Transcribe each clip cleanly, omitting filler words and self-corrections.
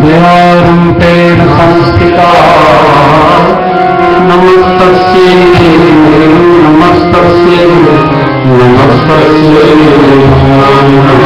दयारूपेण संस्थिता नमस्तस्यै नमस्तस्यै नमस्तस्यै नमः।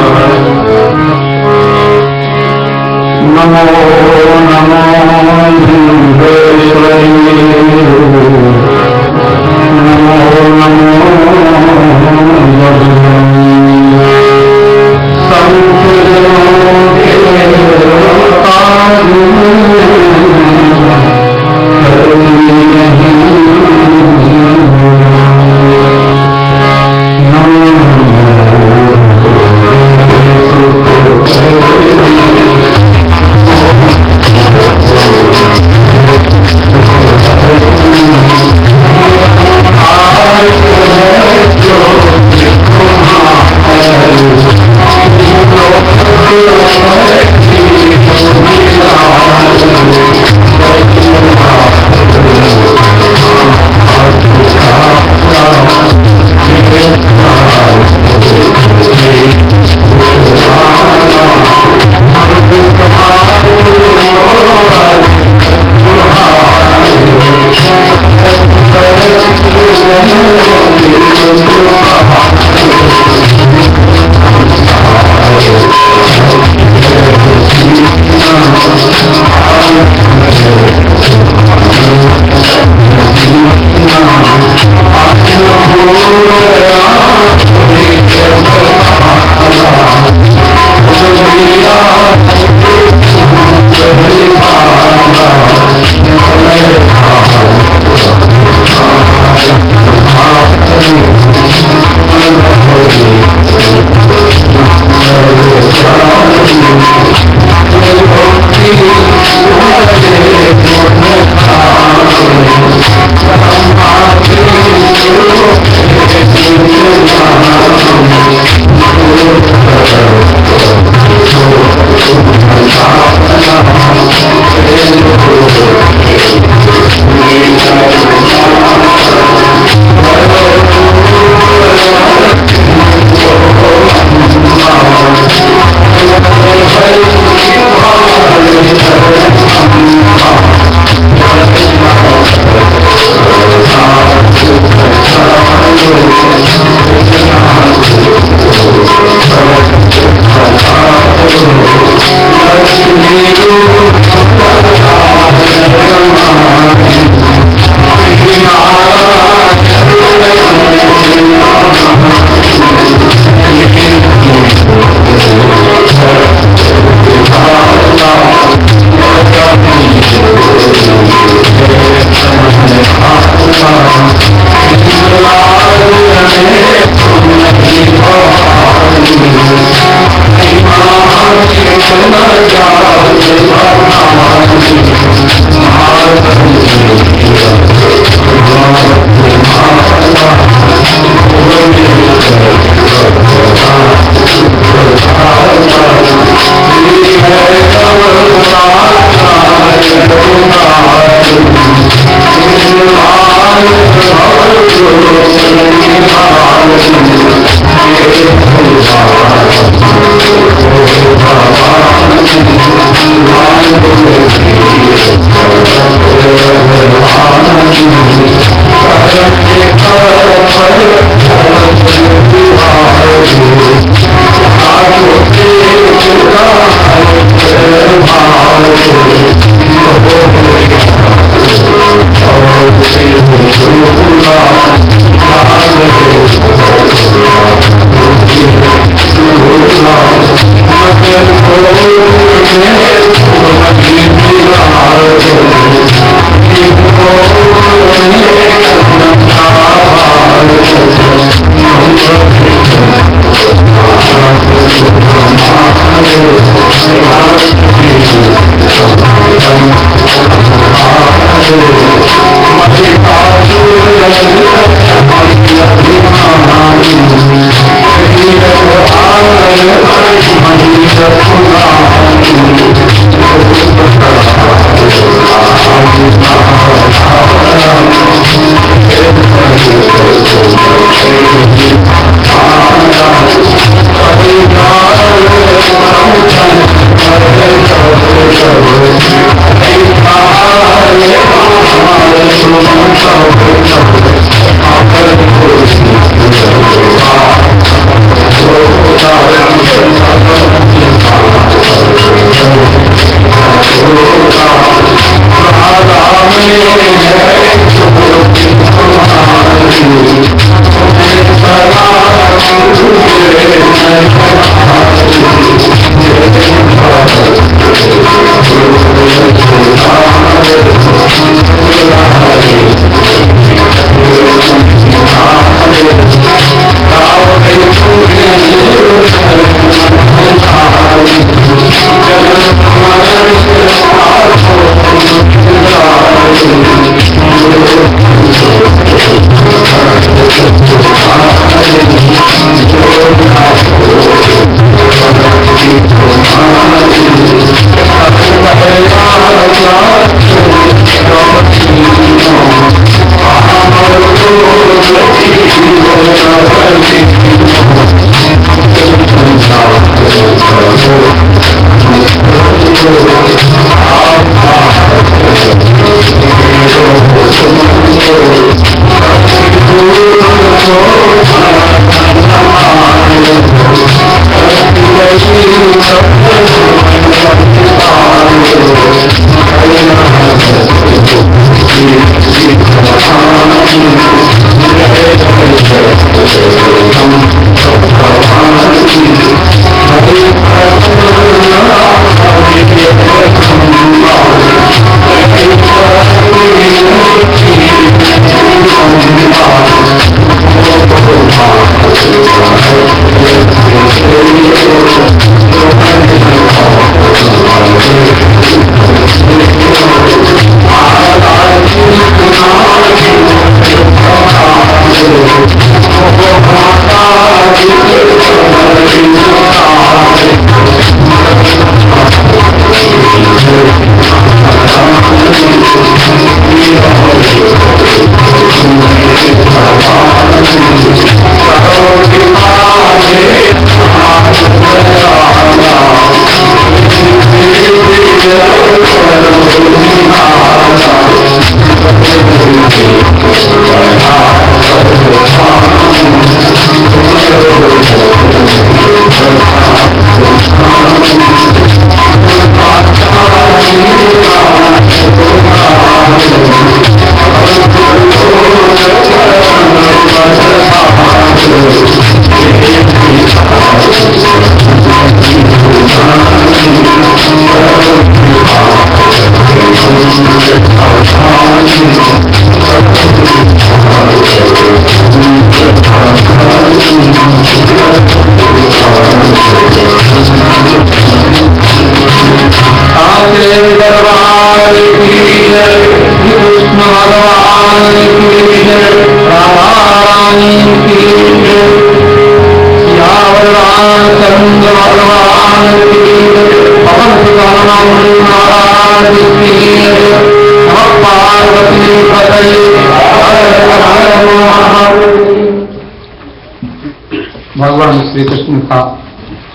भगवान श्री कृष्ण का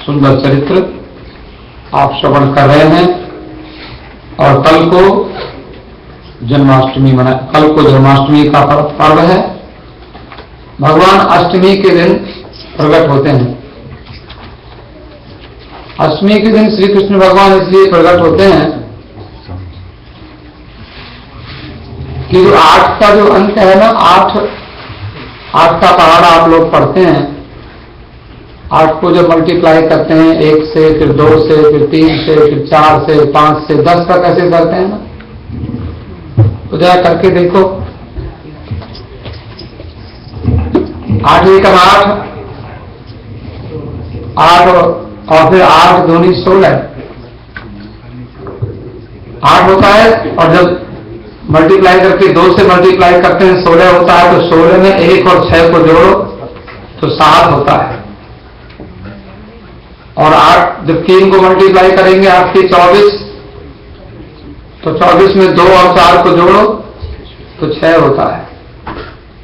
सुंदर चरित्र आप श्रवण कर रहे हैं। और कल को जन्माष्टमी का पर्व है। भगवान अष्टमी के दिन प्रकट होते हैं। अष्टमी के दिन श्री कृष्ण भगवान इसलिए प्रकट होते हैं कि जो 8 का जो अंक है ना, 8 का पहाड़ आप लोग पढ़ते हैं। 8 को जब मल्टीप्लाई करते हैं 1 से, फिर 2 से, फिर 3 से, फिर 4 से, 5 से, 10 तक कैसे करते हैं ना, तो जरा करके देखो। 8 एकम 8 और फिर 8 दूनी 16 8 होता है। और जब मल्टीप्लाई करके 2 से मल्टीप्लाई करते हैं 16 होता है। तो 16 में 1 और 6 को जोड़ो तो 7 होता है। और 8 जब 3 को मल्टीप्लाई करेंगे 8 की 24, तो 24 में 2 और 4 को जोड़ो तो 6 होता है।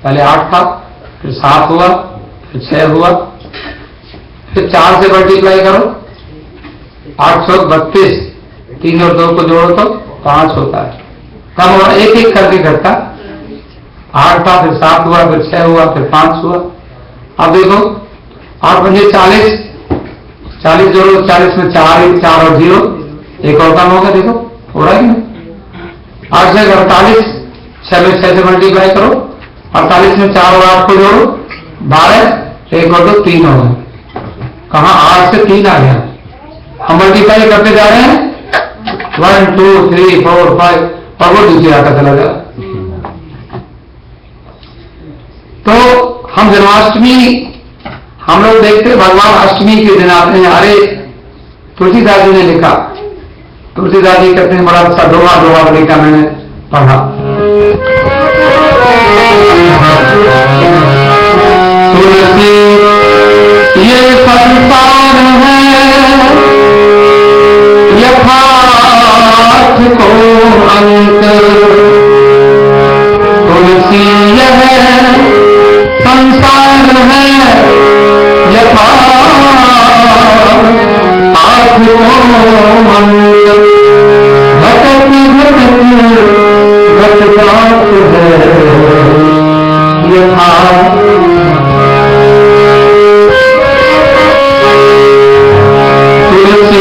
पहले 8 था, फिर 7 हुआ, फिर 6 हुआ, फिर 4 से मल्टीप्लाई करो 832, 3 और 2 को जोड़ो तो 5 होता है। कम और एक एक करके घटता। 8 था, फिर 7 हुआ, फिर 6 हुआ, फिर 5 हुआ। अब देखो 8 बजे 40 जोड़ो, 40 में 4 और 0, एक और काम होगा। देखो हो रहा है कि नहीं। 8 से 48, 6 में 6 से मल्टीप्लाई करो, 48 में 4 और 8 को जोड़ो 12, 1 और 2 3 हो गए। कहाँ 8 से 3 आ गया। हम मल्टीप्लाई करते जा रहे हैं 1 2 3 4 5 और वो दूसरी आता चला जा। तो हम जन्माष्टमी हम लोग देखते भगवान अष्टमी के दिन आते हैं। अरे तुलसीदास जी ने लिखा, तुलसीदास जी कहते हैं बड़ा अच्छा दोहा लिखा मैंने पढ़ा। तुलसी ये संसार है यथार्थ को अंत, तुलसी यह संसार है यथार्थ को अंत, भटक भटकात है यथार्थ। तुलसी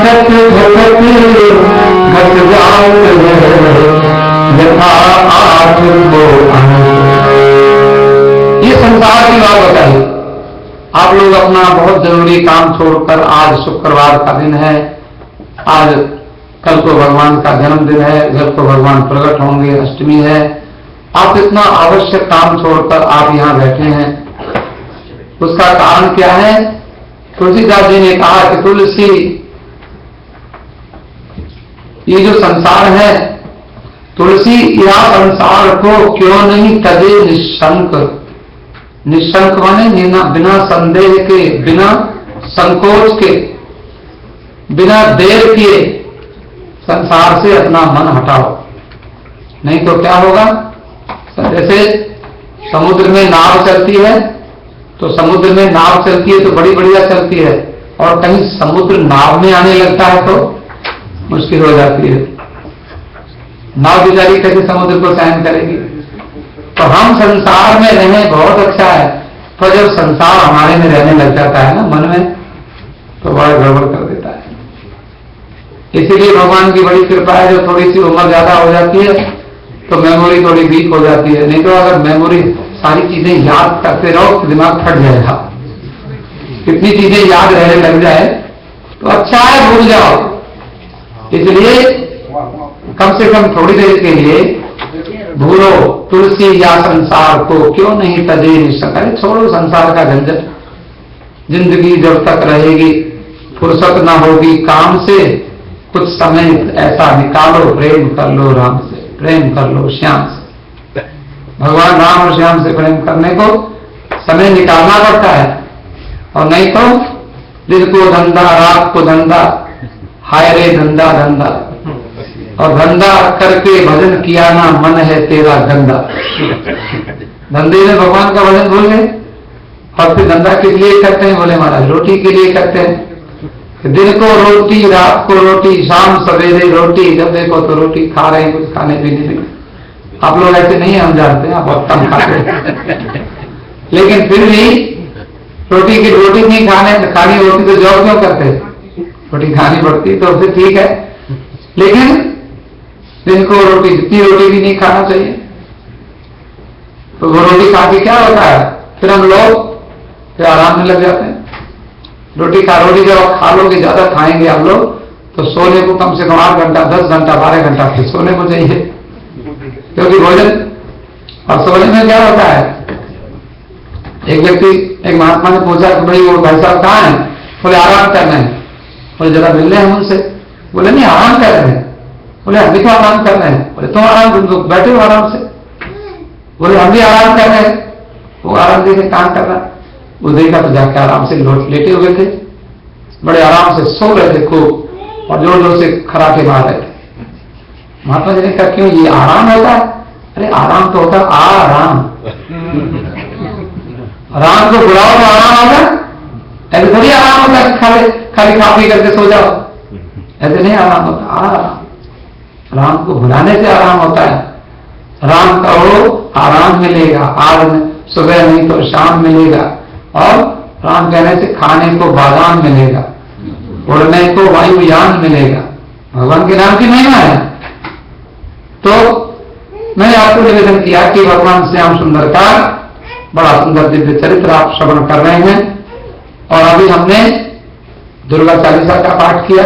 घटत घटत घट जात है यथा आठ को अनंत। ये संसार की बात बताई। आप लोग अपना बहुत जरूरी काम छोड़कर, आज शुक्रवार का दिन है, आज कल को भगवान का जन्मदिन है, कल को भगवान प्रकट होंगे, अष्टमी है, आप इतना आवश्यक काम छोड़कर आप यहाँ बैठे हैं। उसका कारण क्या है? तुलसीदास जी ने कहा कि तुलसी, ये जो संसार है, तुलसी यह संसार को क्यों नहीं तजे निशंक। निशंक माने बिना संदेह के, बिना संकोच के, बिना देर किए संसार से अपना मन हटाओ। नहीं तो क्या होगा? जैसे समुद्र में नाव चलती है, तो समुद्र में नाव चलती है तो बड़ी बढ़िया चलती है, और कहीं समुद्र नाव में आने लगता है तो मुश्किल हो जाती है। नाव बेचारी कैसे समुद्र को सहन करेगी? तो हम संसार में रहें बहुत अच्छा है, तो जब संसार हमारे में रहने लग जाता है ना मन में, तो बड़ा गड़बड़ कर देता है। इसीलिए भगवान की बड़ी कृपा है, जो थोड़ी सी उम्र ज्यादा हो जाती है तो मेमोरी थोड़ी वीक हो जाती है। नहीं तो अगर मेमोरी सारी चीजें याद करते रहो तो दिमाग फट जाएगा। कितनी चीजें याद रहने लग जाए तो अच्छा है, भूल जाओ। इसलिए कम से कम थोड़ी देर के लिए भूलो। तुलसी या संसार को क्यों नहीं तजे निशंक। अरे छोड़ो संसार का झंझट। जिंदगी जब तक रहेगी, फुर्सत ना होगी काम से, कुछ समय ऐसा निकालो, प्रेम कर लो राम से, प्रेम कर लो श्याम से। भगवान राम और श्याम से प्रेम करने को समय निकालना पड़ता है, और नहीं तो दिन को धंधा, रात को धंधा, हाय रे धंधा धंधा, और धंधा करके भजन किया ना मन है तेरा गंदा। धंधे में भगवान का भजन भूल गए, और फिर धंधा किस लिए करते हैं? बोले महाराज रोटी के लिए करते हैं। दिन को रोटी, रात को रोटी, शाम सवेरे रोटी, जब देखो तो रोटी खा रहे हैं, कुछ खाने पीने में। आप लोग ऐसे नहीं है, हम जानते हैं, आप बहुत कम खाते हैं। लेकिन फिर भी रोटी नहीं खानी होती तो जॉब क्यों करते? रोटी खानी पड़ती तो फिर ठीक है, लेकिन दिन को रोटी, जितनी रोटी भी नहीं खाना चाहिए। तो वो रोटी खा के क्या होता है? फिर हम लोग फिर आराम में लग जाते हैं। रोटी जब आप खा लोगे, ज्यादा खाएंगे आप लोग, तो सोने को कम से कम 8 घंटा, 10 घंटा, 12 घंटा फिर सोने को चाहिए, क्योंकि भोजन। और सोने में क्या होता है? एक महात्मा ने पूछा कि भाई वो भाई साहब कहाँ हैं? बोले आराम कर रहे हैं। बोले जरा मिल रहे हैं उनसे। बोले नहीं, आराम कर रहे हैं। बोले हम भी तो आराम कर रहे हैं। बोले तुम आराम, तुम बैठे हो आराम से। बोले हम भी आराम कर रहे हैं। वो आराम देखे काम कर रहा है, वो देखा तो जाके आराम से लेटे हुए थे, बड़े आराम से सो रहे थे खूब, और जोर जोर से खराटे मार रहे थे। महात्मा जी ने कहा क्यों, ये आराम होता है? अरे आराम तो होता है आराम। राम को बुलाओ तो आराम होगा? ऐसे थोड़ी आराम होता है खाली खा पी करके सो जाओ, ऐसे नहीं आराम होता। आराम, राम को बुलाने से आराम होता है। राम कहो आराम मिलेगा, आज सुबह नहीं तो शाम मिलेगा, और राम कहने से खाने को बादाम मिलेगा, उड़ने को वायुयान मिलेगा। भगवान के नाम की महिमा है। तो मैंने आपको निवेदन किया कि भगवान श्याम सुंदर का बड़ा सुंदर दिव्य चरित्र आप श्रवण कर रहे हैं, और अभी हमने दुर्गा चालीसा का पाठ किया।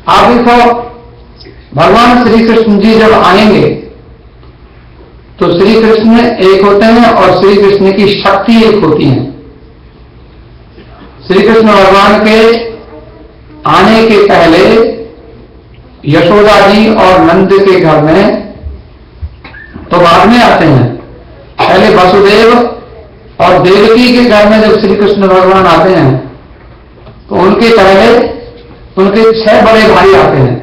आप देखो, भगवान श्री कृष्ण जी जब आएंगे तो श्री कृष्ण एक होते हैं, और श्री कृष्ण की शक्ति एक होती है। श्री कृष्ण भगवान के आने के पहले यशोदा जी और नंद के घर में तो बाद में आते हैं। पहले वसुदेव और देवकी के घर में जब श्री कृष्ण भगवान आते हैं तो उनके पहले उनके 6 बड़े भाई आते हैं,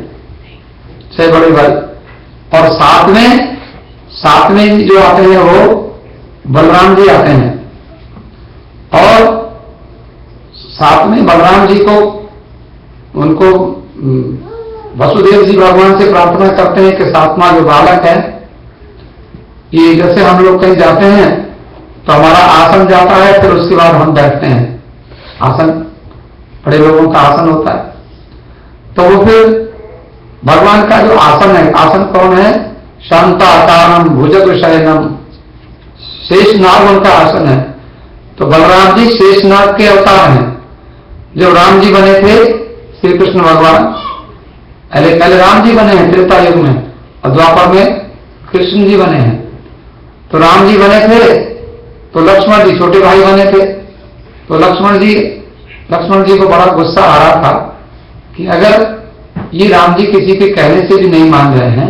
6 बड़े भाई, और सातवें जो आते हैं वो बलराम जी आते हैं। और सातवें बलराम जी को उनको वसुदेव जी भगवान से प्रार्थना करते हैं कि सातवां जो बालक है, ये जैसे हम लोग कहीं जाते हैं तो हमारा आसन जाता है, फिर उसके बाद हम बैठते हैं। आसन बड़े लोगों का आसन होता है, तो वो फिर भगवान का जो आसन है, आसन कौन है? शांताकारम भुजग शयनम, शेषनाग उनका आसन है। तो बलराम जी शेषनाग के अवतार हैं। जो राम जी बने थे श्री कृष्ण भगवान, पहले राम जी बने हैं त्रेता युग में, और द्वापर में कृष्ण जी बने हैं। तो राम जी बने थे तो लक्ष्मण जी छोटे भाई बने थे। तो लक्ष्मण जी को बड़ा गुस्सा आ रहा था कि अगर ये राम जी किसी के कहने से भी नहीं मान रहे हैं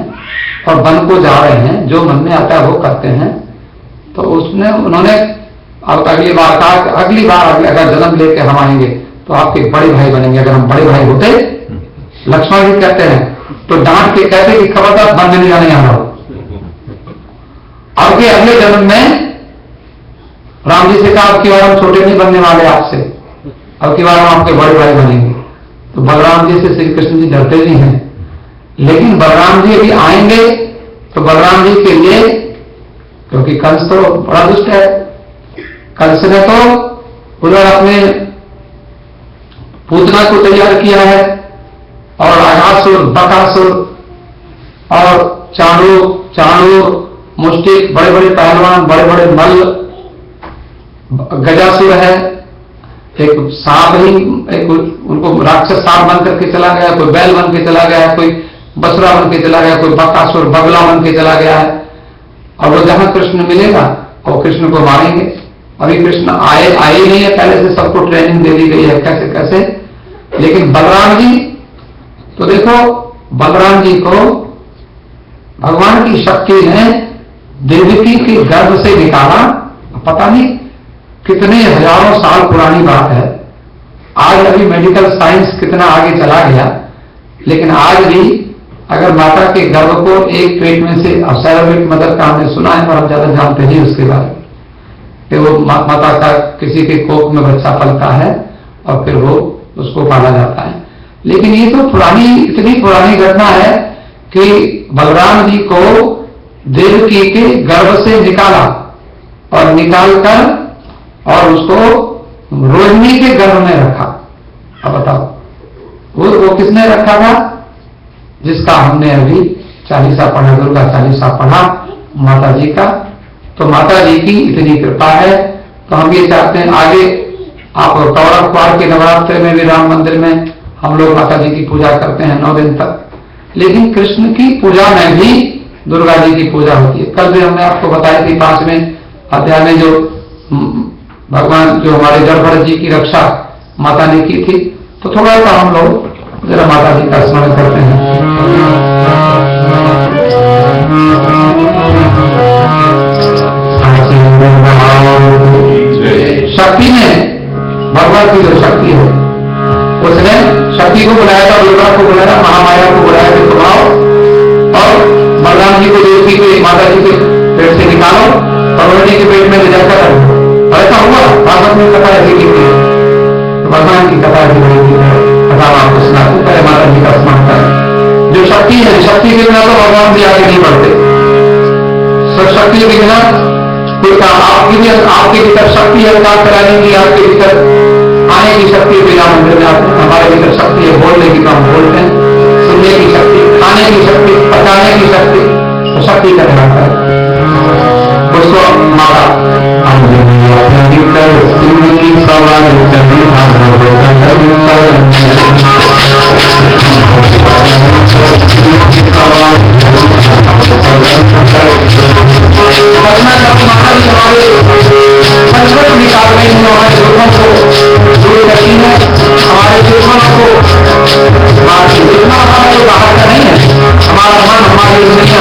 और वन को जा रहे हैं, जो मन में आता है वो करते हैं, तो उन्होंने अब अगली बार कहा, अगली बार अगर जन्म लेके हम आएंगे तो आपके बड़े भाई बनेंगे। अगर हम बड़े भाई होते, लक्ष्मण जी कहते हैं, तो डांट के कहते कि खबरदार वन में नहीं जाने आ रहा हो। अब के अगले जन्म में राम जी से कहा, अब की बार हम छोटे नहीं बनने वाले आपसे, अब की बार हम आपके बड़े भाई बनेंगे। तो बलराम जी से श्री कृष्ण जी डरते भी हैं, लेकिन बलराम जी अभी आएंगे तो बलराम जी के लिए, क्योंकि कंस तो बड़ा दुष्ट है, कंस ने तो उधर अपने पूतना को तैयार किया है, और अघासुर, बकासुर और चाणूर, मुष्टिक, बड़े बड़े पहलवान, बड़े बड़े मल्ल, गजासुर है, एक सांप ही, एक उनको राक्षस सांप बन करके चला गया, कोई बैल बन के चला गया, कोई बसरा बन के चला गया, कोई बकासुर बगला बन के चला गया है। और वो जहां कृष्ण मिलेगा और कृष्ण को मारेंगे। अभी कृष्ण आए नहीं है, पहले से सबको ट्रेनिंग दे दी गई है कैसे कैसे। लेकिन बलराम जी तो देखो, बलराम जी को भगवान की शक्ति ने देवकी के गर्भ से निकाला। पता नहीं कितने हजारों साल पुरानी बात है, आज अभी मेडिकल साइंस कितना आगे चला गया, लेकिन आज भी अगर माता के गर्भ को एक पेट में से, सैरोगेट मदर का हमने सुना है पर हम ज्यादा जानते नहीं उसके बारे में, कि वो माता का किसी के कोख में बच्चा पलता है और फिर वो उसको पाला जाता है। लेकिन ये तो इतनी पुरानी घटना है कि बलराम जी को देवकी के गर्भ से निकाला और निकालकर और उसको रोहिणी के गर्भ में रखा। अब बताओ वो किसने रखा था? जिसका हमने अभी चालीसा पढ़ा, दुर्गा चालीसा पढ़ा माता जी का। तो माता जी की इतनी कृपा है, तो हम ये चाहते हैं आगे आप कौरव क्वार के नवरात्र में भी राम मंदिर में हम लोग माता जी की पूजा करते हैं 9 दिन तक, लेकिन कृष्ण की पूजा में भी दुर्गा जी की पूजा होती है। कल भी हमने आपको बताई थी 5वें अध्याय में, जो भगवान जो हमारे जड़भरत जी की रक्षा माता ने की थी। तो थोड़ा सा हम लोग जरा माता जी का स्मरण करते हैं। शक्ति में भगवान की जो शक्ति है, उसने शक्ति को बुलाया था, दुर्गा को बुलाया, महामाया को बुलाया कि तुम आओ और बलराम जी को देवकी के माता जी के पेट से निकालो और रोहिणी के पेट में ले जाकर रखो। ऐसा हुआ, भागवत में कथा ऐसी की थी। भगवान की कथा ऐसी बड़ी थी, कथा आपको सुनाते पहले माता जी का स्मरण करें। जो शक्ति है, शक्ति के बिना तो भगवान भी आगे नहीं बढ़ते। सब शक्ति के बिना कोई काम आपके भीतर शक्ति है, काम कराने की आपके भीतर आने की शक्ति बिना मंदिर में आते। हमारे भीतर शक्ति है बोलने की, तो हम बोलते हैं, सुनने की शक्ति, खाने की शक्ति, पकाने की शक्ति, तो शक्ति का ध्यान है उसको माता हमारे दुश्मनों को बाहर का नहीं है, हमारा मन हमारी दुनिया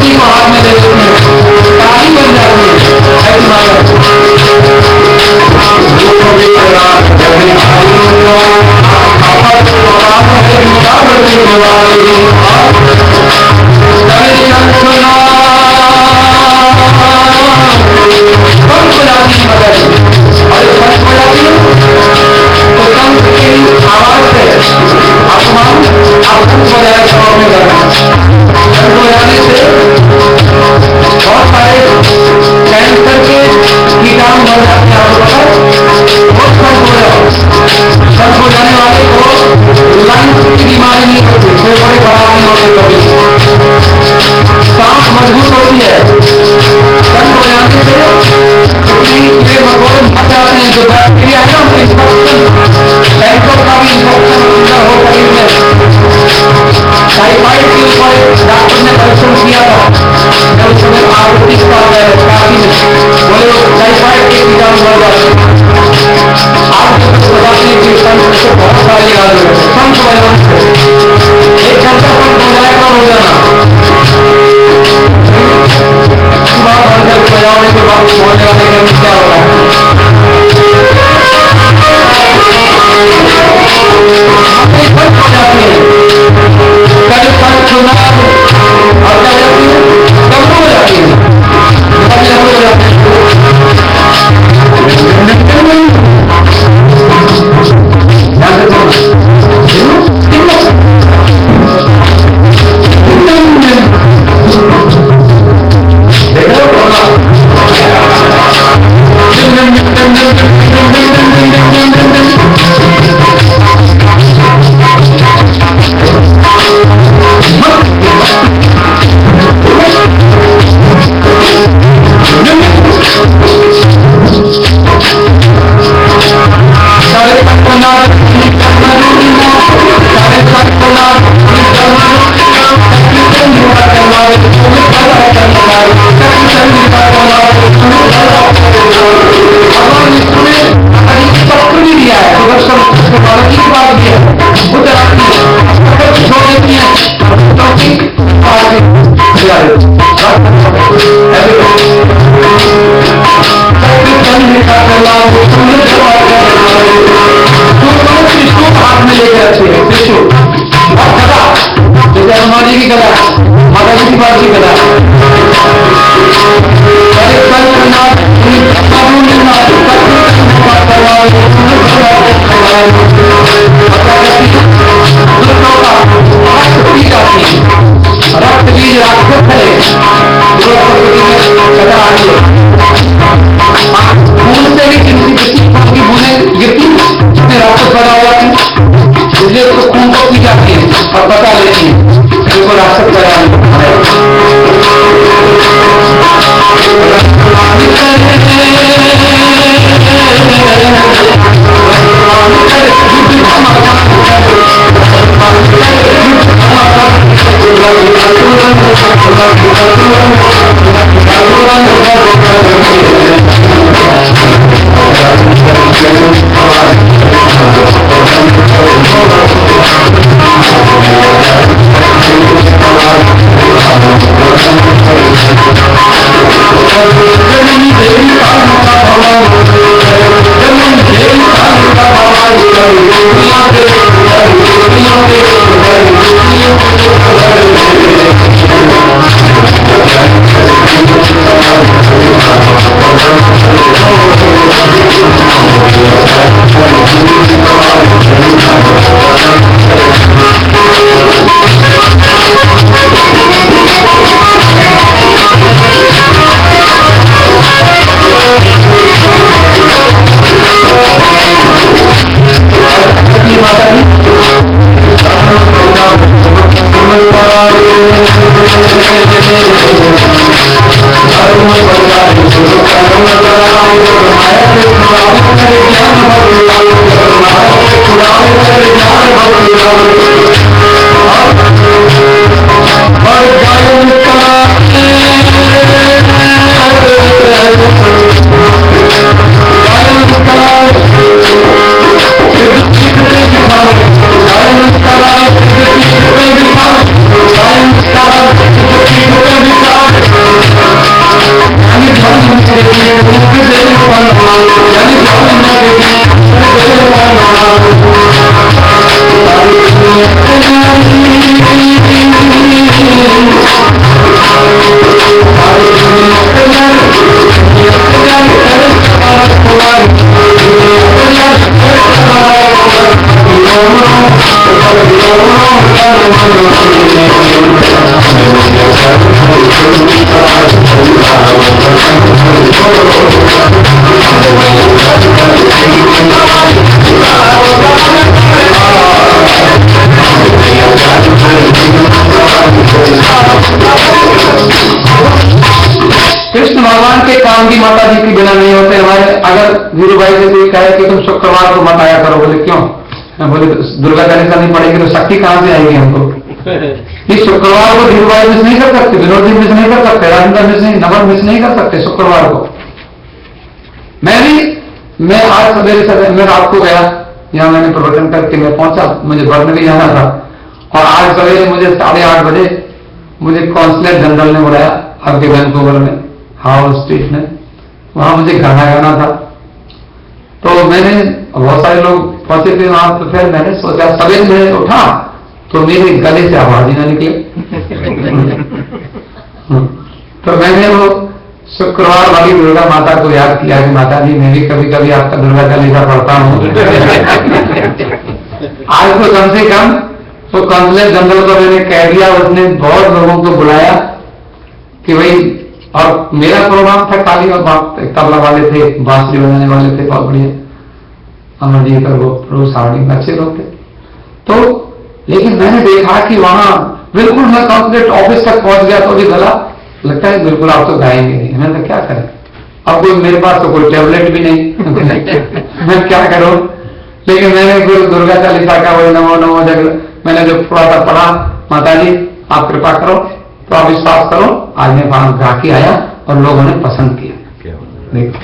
उसी को हाथ में ले लेते हैं, ताली बन जाती है। ऐसी माता कृष्ण भगवान के काम भी माता जी के बिना नहीं होते हमारे। अगर धीरू भाई से कोई कहे कि तुम शुक्रवार को मत आया करो, बोले क्यों? मैं बोले दुर्गा चालीसा नहीं पड़ेगी तो शक्ति कहां से आएगी हमको? इस शुक्रवार को धीरू भाई मिस नहीं कर सकते, विनोद जी मिस नहीं कर सकते, राजेंद्र मिस नहीं, नमन मिस नहीं कर सकते शुक्रवार को। मैं आज सवेरे मैं रात को गया, यहाँ मैंने प्रवचन करके मैं पहुंचा, मुझे वर्ण भी जाना था, और आज सवेरे मुझे 8:30 बजे मुझे कौंसलर जनरल ने बुलाया आपके वैंकूवर में, हाउस स्ट्रीट में, वहां मुझे गाना गाना था। तो मैंने, बहुत सारे लोग पहुंचे थे वहां, तो फिर मैंने सोचा, सवेरे मैंने उठा तो मेरे गले से आवाज ही ना निकले। तो मैंने वो शुक्रवार वाली दुर्गा माता को याद किया कि माता जी मैं भी कभी कभी आपका दुर्गा चालीसा पढ़ता हूँ। आज तो कम से कम तो काउंसिलर जनरल को मैंने कह दिया, उसने बहुत लोगों को बुलाया कि भाई, और मेरा प्रोग्राम था खाली, और तबला वाले थे, बांसुरी बजाने वाले थे, बहुत बढ़िया अमरजीत और वो सावड़ी अच्छे लोग थे। तो लेकिन मैंने देखा कि वहां बिल्कुल मैं काउंसिलेट ऑफिस तक पहुंच गया तो भी गला लगता है बिल्कुल आप तो गाएंगे नहीं। मैंने क्या करें, अब कोई मेरे पास तो कोई टैबलेट भी नहीं। मैं क्या करूं? लेकिन मैंने गुरु दुर्गा चालीसा का वही नमो नमो जग मैंने जो थोड़ा सा पढ़ा, माता जी आप कृपा करो, तो आप विश्वास करो, आज मैं वहां गा के आया और लोगों ने पसंद किया। देखो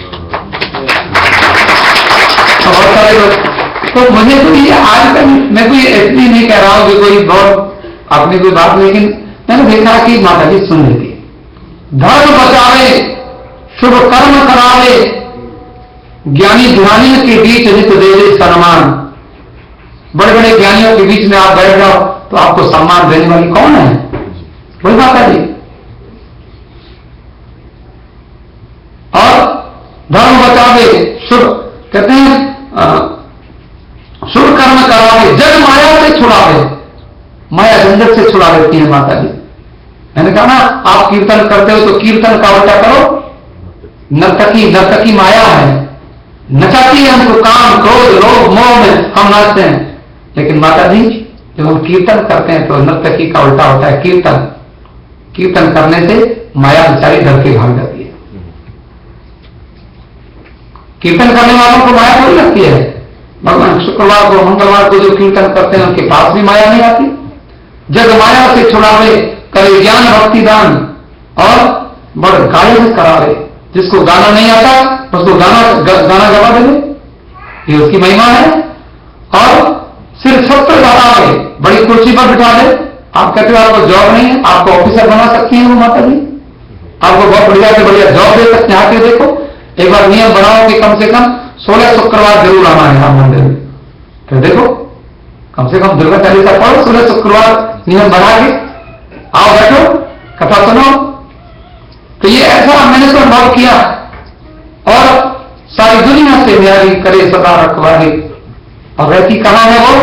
बहुत सारे लोग, तो मुझे तो ये आज तक मैं कोई ऐसी नहीं कह रहा हूं कि कोई बहुत अपनी कोई बात, लेकिन मैंने देखा कि माता जी सुन लेती, धर्म बचावे शुभ कर्म करावे, ज्ञानी ध्यानी के बीच नित दे सम्मान। बड़े बड़े ज्ञानियों के बीच में आप बैठ जाओ तो आपको सम्मान देने वाली कौन है? वही माता जी। और धर्म बचावे शुभ, कहते हैं शुभ कर्म करावे, जग माया से छुड़ावे, माया झंझट से छुड़ा देती है माता जी। मैंने कहा ना, आप कीर्तन करते हो तो कीर्तन का उल्टा करो, नर्तकी माया है, नचाती है हमको काम क्रोध लोभ मोह में, हम नाचते हैं। लेकिन माता जी जब हम कीर्तन करते हैं तो नर्तकी का उल्टा होता है कीर्तन करने से माया बेचारी डर के भाग जाती है। कीर्तन करने वालों को माया थोड़ी लगती है। भगवान शुक्रवार को मंगलवार को जो कीर्तन करते हैं उनके पास भी माया नहीं आती। जग माया से छुड़ावे, करे ज्ञान भक्ति दान, और बड़ गायन करावे। जिसको गाना नहीं आता उसको गाना गवा देंगे, ये उसकी महिमा है। और सिर छत्र बढ़ावे, बड़ी कुर्सी पर बिठा दे। आप कहते हो आपको जॉब नहीं है, आपको ऑफिसर बना सकती है वो माता जी, आपको बहुत बढ़िया से बढ़िया जॉब दे सकते हैं। आके देखो, एक बार नियम बनाओ कि कम से कम 16 शुक्रवार जरूर आना है राम मंदिर में, फिर देखो कम से कम दुर्गा चालीसा पढ़ो, 16 शुक्रवार नियम बना के आओ, बैठो, कथा सुनो। तो ये ऐसा मैंने तो अनुभव किया। और सारी दुनिया से न्यारी करे सदा रखवारी, और रहती कहां है वो?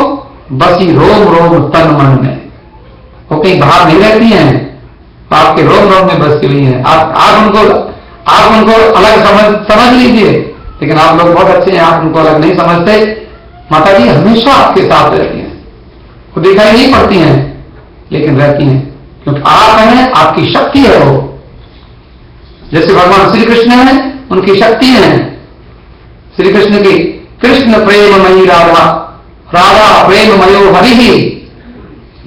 बसी रोम रोम तन मन में, वो कहीं बाहर नहीं रहती हैं, आपके रोम रोम में बसी हुई हैं। आप उनको अलग समझ लीजिए, लेकिन आप लोग बहुत अच्छे हैं, आप उनको अलग नहीं समझते। माता जी हमेशा आपके साथ रहती हैं, वो दिखाई नहीं पड़ती हैं लेकिन रहती हैं, क्योंकि आप हैं, आपकी शक्ति है वो। जैसे भगवान श्री कृष्ण है, उनकी शक्ति है श्री कृष्ण की। कृष्ण प्रेममयी राधा, राधा प्रेममयो हरि,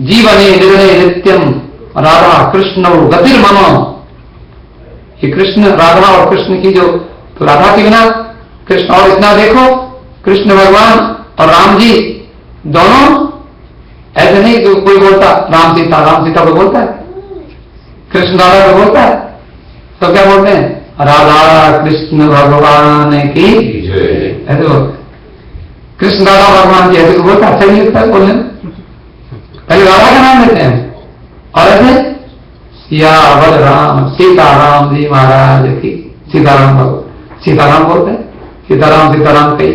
जीवने निर्णय नित्यम, राधा कृष्ण गतिर्मनो। ये कृष्ण राधा और कृष्ण की जो, तो राधा के बिना कृष्ण, और इतना देखो कृष्ण भगवान और राम जी दोनों ऐसे नहीं कि कोई बोलता राम सीता को बोलता है, कृष्ण राधा को बोलता है, तो क्या बोलते हैं? राधा कृष्ण भगवान की ऐसे बोलते, कृष्ण राधा भगवान की ऐसे को बोलता, अच्छा नहीं लगता है बोलने में। पहले राधा का नाम लेते हैं, और ऐसे सियावर राम सीताराम जी महाराज की, सीताराम भगवान, सीताराम बोलते हैं, सीताराम कही,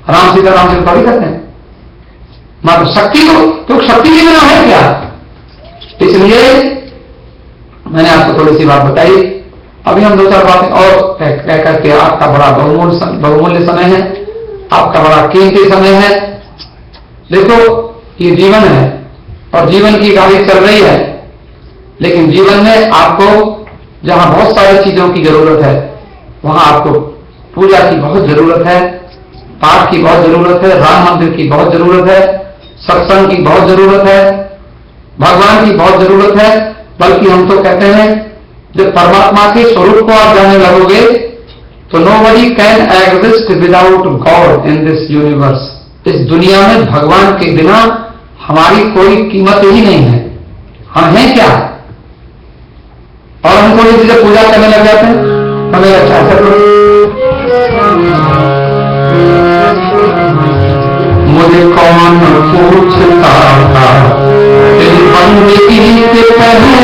राम सीताराम से थोड़ी करते हैं। मतलब शक्ति तो शक्ति के बिना है क्या? इसलिए मैंने आपको थोड़ी सी बात बताई। अभी हम 2-4 बातें और कह करके, आपका बड़ा बहुमूल्य समय है, आपका बड़ा कीमती समय है। देखो, ये जीवन है और जीवन की गाड़ी चल रही है, लेकिन जीवन में आपको जहां बहुत सारी चीजों की जरूरत है, वहां आपको पूजा की बहुत जरूरत है, पाठ की बहुत जरूरत है, राम मंदिर की बहुत जरूरत है, सत्संग की बहुत जरूरत है, भगवान की बहुत जरूरत है। बल्कि हम तो कहते हैं, जब परमात्मा के स्वरूप को आप जानने लगोगे तो nobody can exist without God in this universe। इस दुनिया में भगवान के बिना हमारी कोई कीमत ही नहीं है। हम हैं क्या? और हम थोड़ी सी जब पूजा करने लग जाते हैं, हमें अच्छा मुझे कौन पूछता था तेरी बंदगी के पहले,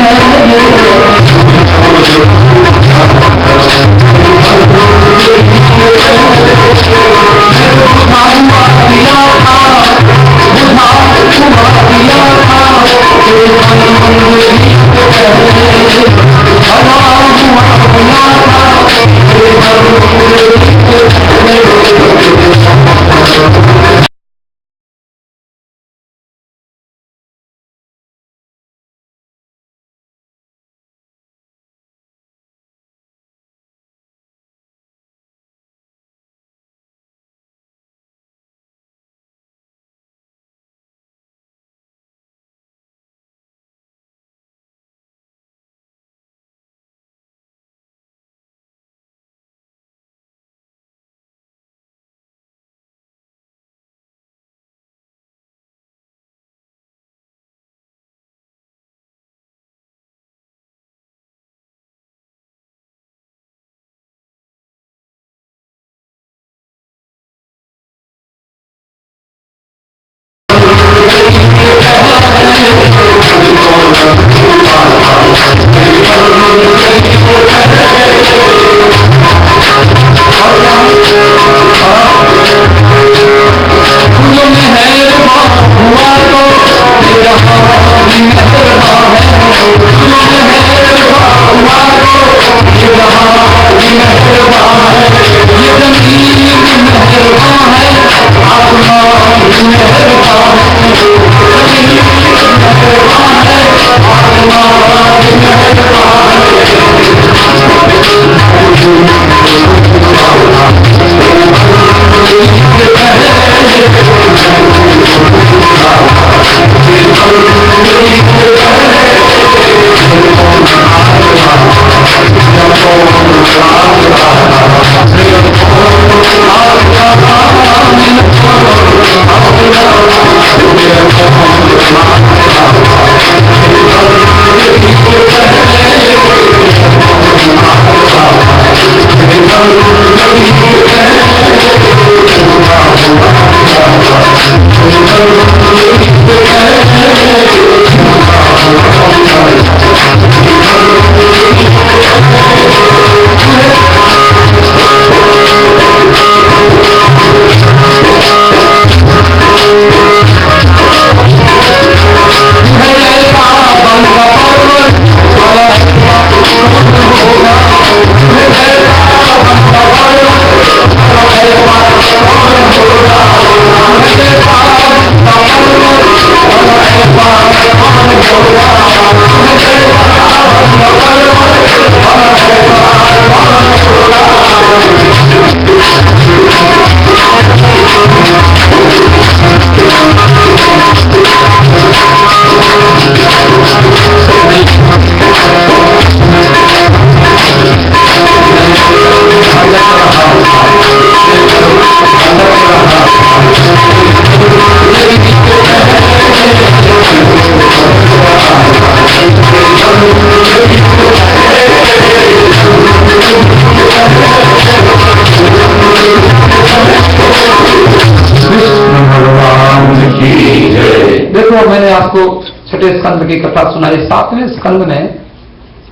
मैंने आपको छठे स्कंद की कथा सुनाई। 7वें स्कंद में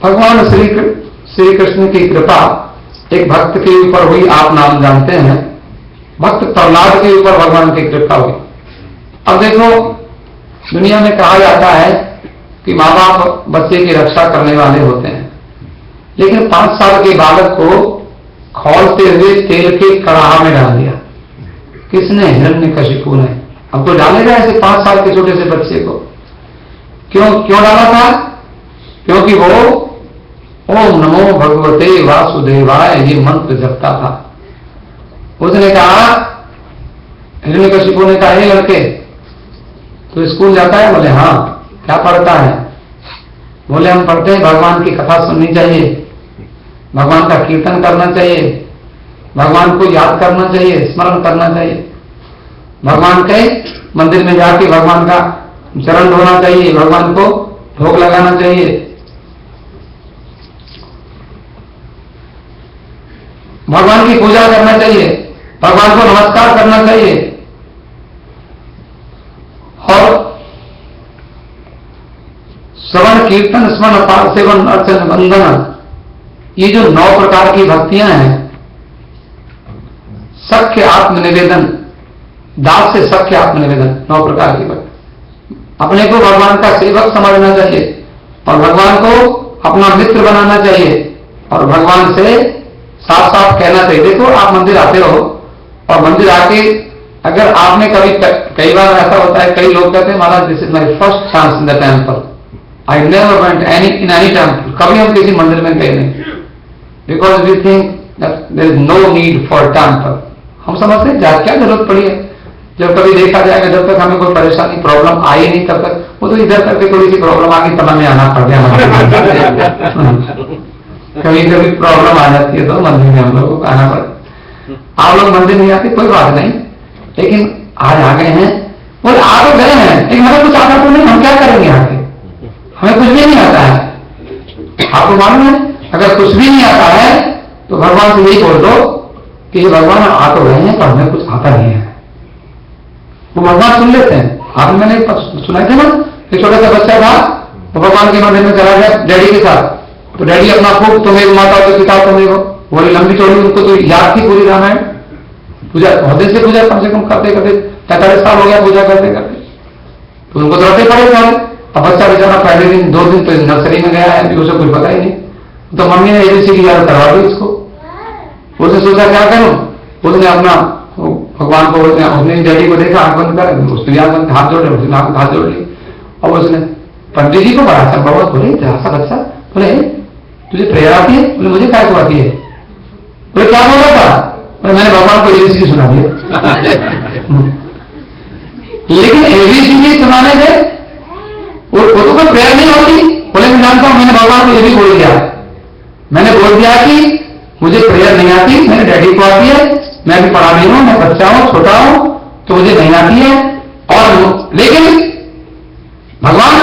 भगवान श्री कृष्ण की कृपा एक भक्त के ऊपर हुई, आप नाम जानते हैं। भक्त प्रहलाद के ऊपर भगवान की कृपा हुई। अब देखो, दुनिया में कहा जाता है कि माँ बाप बच्चे की रक्षा करने वाले होते हैं, लेकिन 5 साल के बालक को खौलते हुए तेल के कड़ाहा में डाल दिया। किसने? हिरण्यकशिपु ने। अब तो डालेगा ऐसे 5 साल के छोटे से बच्चे को? क्यों डाला था? क्योंकि वो ओम नमो भगवते वासुदेवाय ये मंत्र जपता था। उसने कहा, हिरण्यकशिपु ने कहा, हे लड़के, तो स्कूल जाता है? बोले हाँ। क्या पढ़ता है? बोले हम पढ़ते हैं भगवान की कथा सुननी चाहिए, भगवान का कीर्तन करना चाहिए, भगवान को याद करना चाहिए, स्मरण करना चाहिए, भगवान के मंदिर में जाके भगवान का चरण धोना चाहिए, भगवान को भोग लगाना चाहिए, भगवान की पूजा करना चाहिए, भगवान को नमस्कार करना चाहिए। और श्रवण कीर्तन स्मरण पाठ सेवन अर्चन वंदन, ये जो 9 प्रकार की भक्तियां हैं, सख्य आत्मनिवेदन, दास से सख्य आत्मनिवेदन, 9 प्रकार की भक्ति। अपने को भगवान का सेवक समझना चाहिए और भगवान को अपना मित्र बनाना चाहिए और भगवान से साफ साफ कहना चाहिए। देखो, आप मंदिर आते हो और मंदिर आके अगर आपने कई बार ऐसा होता है, कई लोग कहते हैं महाराज this is my first chance in the temple, I never went in any temple, कभी हम किसी मंदिर में गए नहीं, because we think that there is no need for temple. हम समझते हैं क्या जरूरत पड़ी है, जब कभी देखा जाएगा, जब तक हमें कोई परेशानी प्रॉब्लम आई नहीं तब तक, वो तो इधर करके थोड़ी सी प्रॉब्लम आ गई तब हमें आना पड़ गया। कभी कभी प्रॉब्लम आ जाती है तो मंदिर में हम लोगों को आना पड़ता। आप लोग मंदिर नहीं आते कोई बात नहीं, लेकिन आज आ गए हैं, बोले आ तो गए हैं लेकिन हमें कुछ आता तो नहीं, हम क्या करेंगे आके? हमें कुछ भी नहीं आता है। आपको मालूम है, अगर कुछ भी नहीं आता है तो भगवान से यही बोल दो कि भगवान आ तो गए हैं पर हमें कुछ आता नहीं है। वो भगवान सुन लेते हैं। आप मैंने सुना थे ना कि छोटा सा बच्चा था, वो भगवान के मंदिर में चला गया डैडी के साथ, तो डैडी अपना खूब तुम्हें माता तो पिता तुम्हें वो लंबी चौड़ी, उनको तो याद थी पूरी रामायण, पूजा बहुत से पूजा कम से कम करते करते 45 साल हो गया पूजा करते करते, तो उनको तो रहते पड़े सारे। अब बच्चा बेचारा पहले दिन 2 दिन तो नर्सरी में गया है, उसे कुछ पता ही नहीं, तो मम्मी ने ABC की याद करवा दी इसको। उसने सोचा क्या करूं, उसने अपना भगवान को, उसने डैडी को देखा, आंख बंद कर, उसने याद बंद हाथ जोड़ लिया, हाथ जोड़ ली और उसने पंडित जी को बड़ा अच्छा बहुत बोले सा बच्चा, बोले तुझे प्रेयर आती है? बोले मुझे क्या आती है? बोले क्या बोला था? बोले मैंने भगवान को ABC सुना दिया। लेकिन ABC सुनाने से वो तो कोई प्रेयर नहीं होती। बोले मैं जानता हूं, मैंने भगवान को ये भी बोल दिया, मैंने बोल दिया कि मुझे प्रेयर नहीं आती, मेरे डैडी को आती है, मैं भी पढ़ा नहीं हूं, मैं बच्चा हूं, छोटा हूं, तो मुझे नहीं आती है। और लेकिन भगवान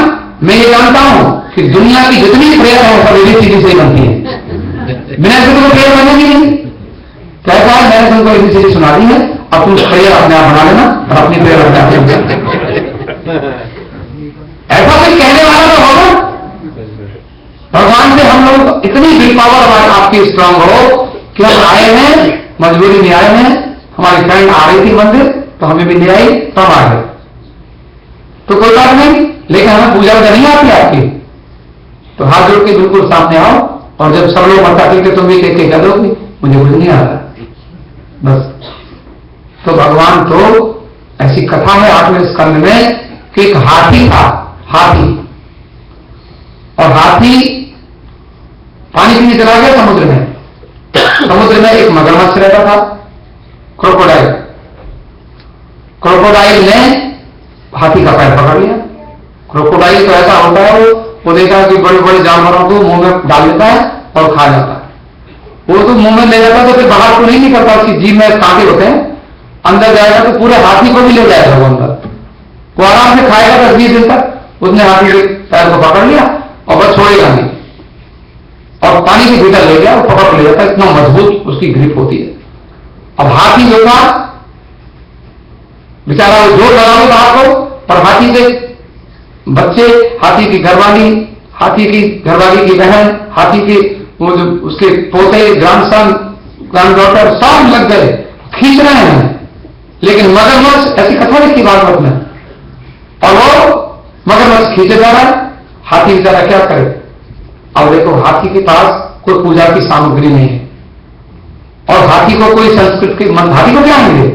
मैं ये जानता हूं कि दुनिया की जितनी प्रेयर है सब ABC से बनती है, बिना इसके तो प्रेयर बनेगी नहीं। कहता है मैंने तुमको ABC सुना दी है, अब तुम प्रेयर अपने आप बना लेना और अपनी प्रेयर अपने आप। ऐसा कोई कहने वाला तो होगा। भगवान से हम लोग इतनी विल पावर आपकी स्ट्रांग हो कि हम आए हैं, मजबूरी में आए हैं, हमारी फ्रेंड आ रही थी मंदिर तो हमें भी ले आई तो हम आ गए, तो कोई बात नहीं, लेकिन हमें पूजा करनी आती है आपकी, तो हाथ जोड़ के बिल्कुल सामने आओ। और जब सब लोग बताते कि तुम भी कह के कह दो मुझे कुछ नहीं आता बस। तो भगवान तो ऐसी कथा है 8वें स्कंद में कि एक हाथी था, हाथी, और हाथी पानी पीने चला गया समुद्र में। समुद्र में एक मगरमच्छ रहता था, क्रोकोडाइल। क्रोकोडाइल ने हाथी का पैर पकड़ लिया। क्रोकोडाइल तो ऐसा होता है, वो देखा कि बड़े बड़े जानवरों को मुंह में डाल लेता है और खा जाता है। वो तो मुंह में ले जाता तो फिर बाहर को नहीं निकलता, उसकी जीभ में कांटे होते हैं, अंदर जाएगा तो पूरे हाथी को भी ले जाएगा वो अंदर। वो आराम से खाएगा 10-20 दिन तक। उसने हाथी के पैर को पकड़ लिया और बस छोड़ेगा नहीं, और पानी के भीतर ले गया, वो पकड़ ले जाता है, इतना मजबूत उसकी ग्रिप होती है। अब हाथी जो था बेचारा वो जोर लगा लो बाहर को, और हाथी के बच्चे, हाथी की घरवाली, हाथी की घरवाली की बहन, हाथी के वो जो उसके पोते, ग्रैंडसन, ग्रैंडडॉटर सब लग गए, खींच रहे हैं। लेकिन मगरमच्छ, ऐसी कथा लिखी भागवत में, और वो मगरमच्छ खींचे जा रहा है, हाथी बेचारा क्या करे? अब देखो, हाथी के पास कोई पूजा की सामग्री नहीं है और हाथी को कोई संस्कृत के मन, हाथी को क्या आएंगे?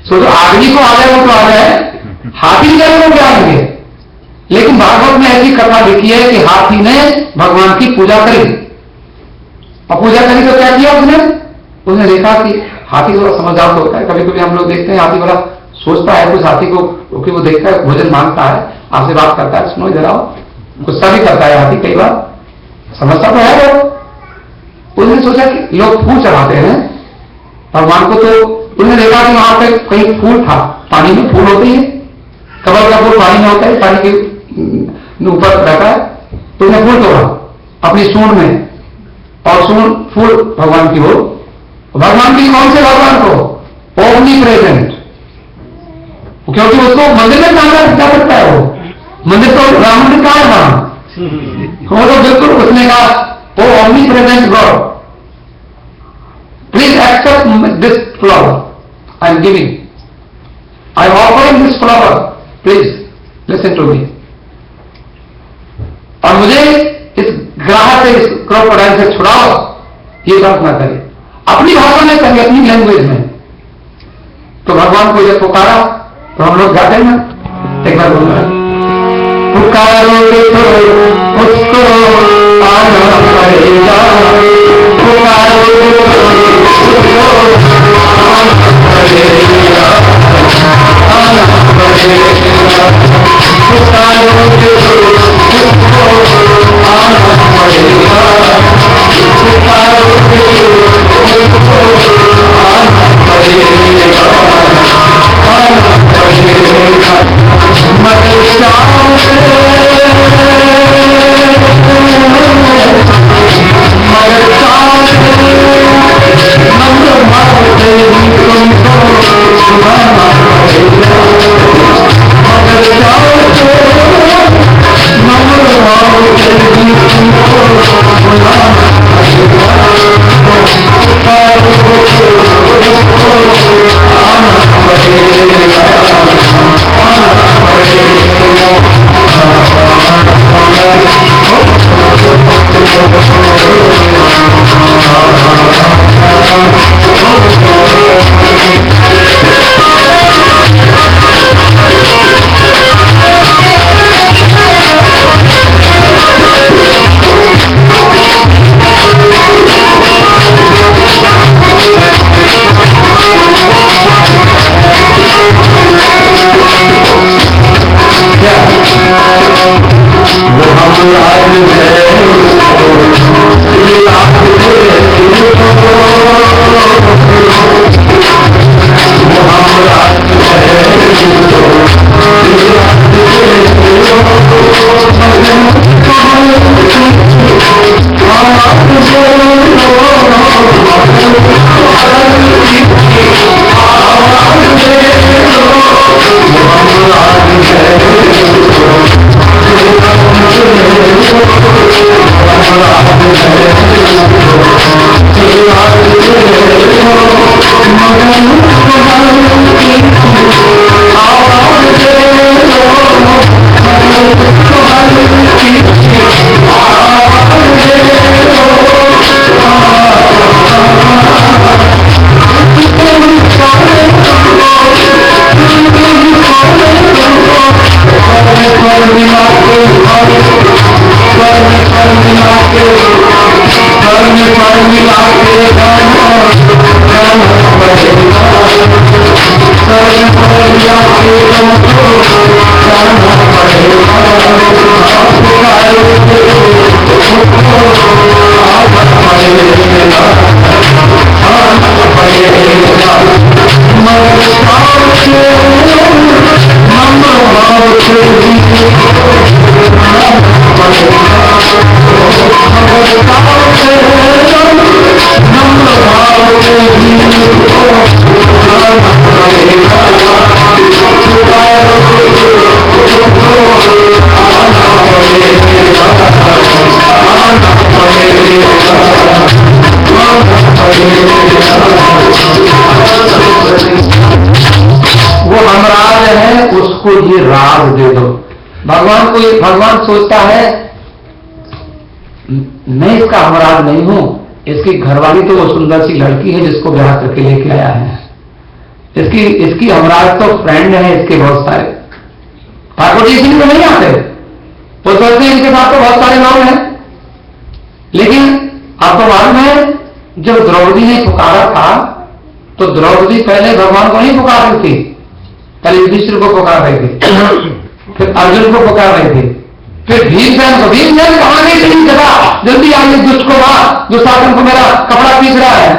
सोचो, आदमी को आ जाए वो तो आ जाए, हाथी को क्या आएंगे? लेकिन भागवत में ऐसी कथा लिखी है कि हाथी ने भगवान की पूजा करी, और पूजा करी तो क्या किया उसने देखा कि हाथी थोड़ा समझदार होता है। कभी कभी हम लोग देखते हैं हाथी बड़ा सोचता है कुछ, हाथी को क्योंकि वो देखता है भोजन मांगता है, आपसे बात करता है, सुनो इधर आओ, गुस्सा भी करता है हाथी कई बार, समझता तो है वो। उसने सोचा कि लोग फूल चढ़ाते हैं भगवान को, तो उन्होंने देखा कि वहां पे कहीं फूल था, पानी में फूल होते हैं, कमल का फूल पानी में होता है, पानी के ऊपर रहता है, तो उन्हें फूल तोड़ा अपनी सूंड में, और सूंड फूल भगवान की हो, भगवान की कौन से भगवान को? ओमनी प्रेजेंट, क्योंकि उसको मंदिर में क्या करता है वो, मंदिर तो राम मंदिर कहां है वहां, वो तो बिल्कुल उसने कहा o omnipresent God, please accept this flower I am giving, I am offering this flower, please listen to me, और मुझे इस ग्राह से, इस क्रोकोडाइल से छुड़ाओ, ये प्रार्थना करे अपनी भाषा में करें, अपनी लैंग्वेज में। तो भगवान को जब पुकारा तो हम लोग जाते हैं ना, एक बार बोल रहे पुकारोगे तो उसको आना पड़ेगा, पुकारोगे तो उसको आना पड़ेगा, आना पड़ेगा, पुकारोगे तो उसको आना पड़ेगा, पुकारोगे तो उसको आना पड़ेगा, आना पड़ेगा, मगर चाव से, मगर चाव से नम्र भाव से ही तुमको सुनाना पड़ेगा, मगर चाव से नम्र भाव से ही तुमको सुनाना पड़ेगा, आना पड़ेगा, आना वो हमराज है, उसको ये राज दे दो। भगवान सोचता है मैं इसका हमराज नहीं हूं, इसकी घरवाली तो वो सुंदर सी लड़की है जिसको ब्याह करके लेके आया है, इसकी हमराज तो फ्रेंड है इसके बहुत सारे। ठाकुर जी इसलिए तो नहीं आते, वो सोचते हैं इनके साथ तो बहुत सारे लोग हैं। लेकिन आपको मालूम है जब द्रौपदी ने पुकारा था तो द्रौपदी पहले भगवान को नहीं पुकार रही थी, पहले युधिष्ठिर को पुकार रही थी, फिर अर्जुन को पुकार रही थी, फिर भीमसेन को। भीमसेन कहां गई तेरी जगह, जल्दी आइए दुष्ट को मार, दुशासन को मेरा कपड़ा खींच रहा है।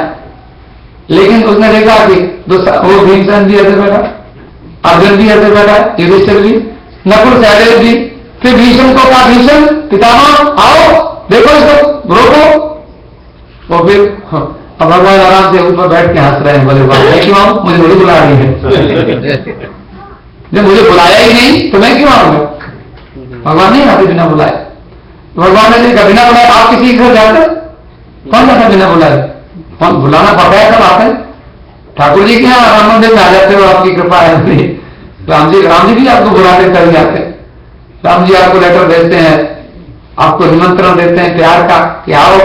लेकिन उसने देखा कि वो भीमसेन भी ऐसे बैठा, अर्जुन भी ऐसे बैठा, युधिष्ठिर भी, नकुल सहदेव भी। फिर भीष्म को कहा भीष्म पितामह आओ देखो इसको रोको। वो फिर अब भगवान आराम से ऊपर बैठ के हंस रहे हैं, बोले वाह मैं क्यों आऊं, मुझे थोड़ी बुला रही है, जब मुझे बुलाया ही नहीं तो मैं क्यों आऊंगा। भगवान नहीं आते बिना बुलाए। भगवान ने देखा बिना बुलाए आप किसी के घर जाते, कौन जाता बिना बुलाए, कौन बुलाना पड़ता है, सब आते। ठाकुर जी के यहाँ राम मंदिर में आ जाते हो, आपकी कृपा है। राम जी भी आपको बुलाने कर जाते हैं। राम जी आपको लेटर भेजते हैं, आपको निमंत्रण देते हैं प्यार का कि आओ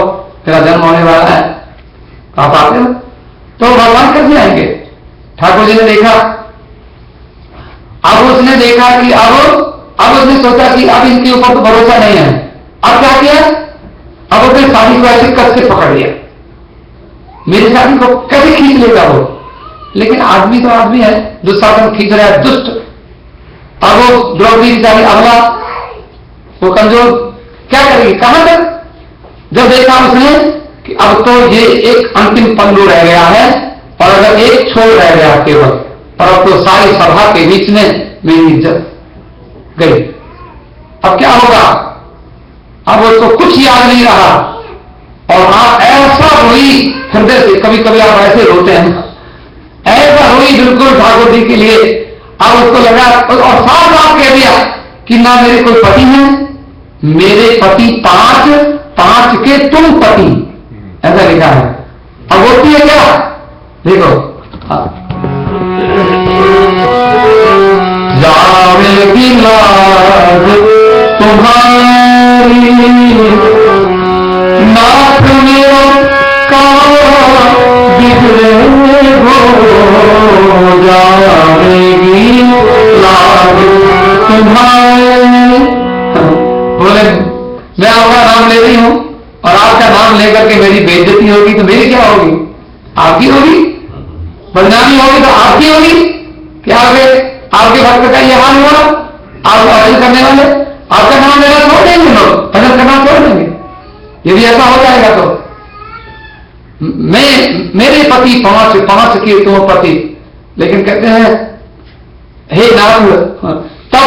तेरा जन्म होने वाला है, आप आते हो। तो भगवान कैसे आएंगे। ठाकुर जी ने देखा, अब उसने देखा कि अब उसने सोचा कि अब इनके ऊपर तो भरोसा नहीं है। अब क्या किया, अब अपने शादी को ऐसे कस से पकड़ लिया, मेरी शादी को कैसे खींच लेगा वो। लेकिन आदमी तो आदमी है, दुशासन खींच रहा है दुष्ट। अब वो द्रौपदी बेचारी अगला, वो कमजोर, क्या करेगी, कहां तक। जब देखा उसने कि अब तो ये एक अंतिम पल्लू रह गया है और अगर एक छोर रह गया केवल, और अब तो सारी सभा के बीच में मेरी इज्जत गई। अब क्या होगा, अब उसको कुछ याद नहीं रहा और आप ऐसा रोई हृदय से, कभी कभी आप ऐसे रोते हैं, ऐसा रोई बिल्कुल ठाकुर जी के लिए। अब उसको लगा और साफ साफ कह दिया कि ना मेरे कोई पति है, मेरे पति 5 के तुम पति, ऐसा लिखा है। अब होती है क्या, देखो जावेगी लाज तुम्हारी, नाथ मेरा कहाँ बिगड़े हो, जावेगी लाज तुम्हारी। बोले मैं आपका नाम ले रही हूं और आपका नाम लेकर के मेरी बेइज्जती होगी तो मेरी क्या होगी, आपकी होगी। बदनामी होगी तो आपकी होगी। क्या आपके भक्त का ये हाल हुआ, आपको भजन करने वाले आपका नाम लेना छोड़ देंगे, लोग भजन करना छोड़ देंगे यदि ऐसा हो जाएगा तो। मेरे पति 5 के तुम पति, लेकिन कहते हैं हे नाथ तब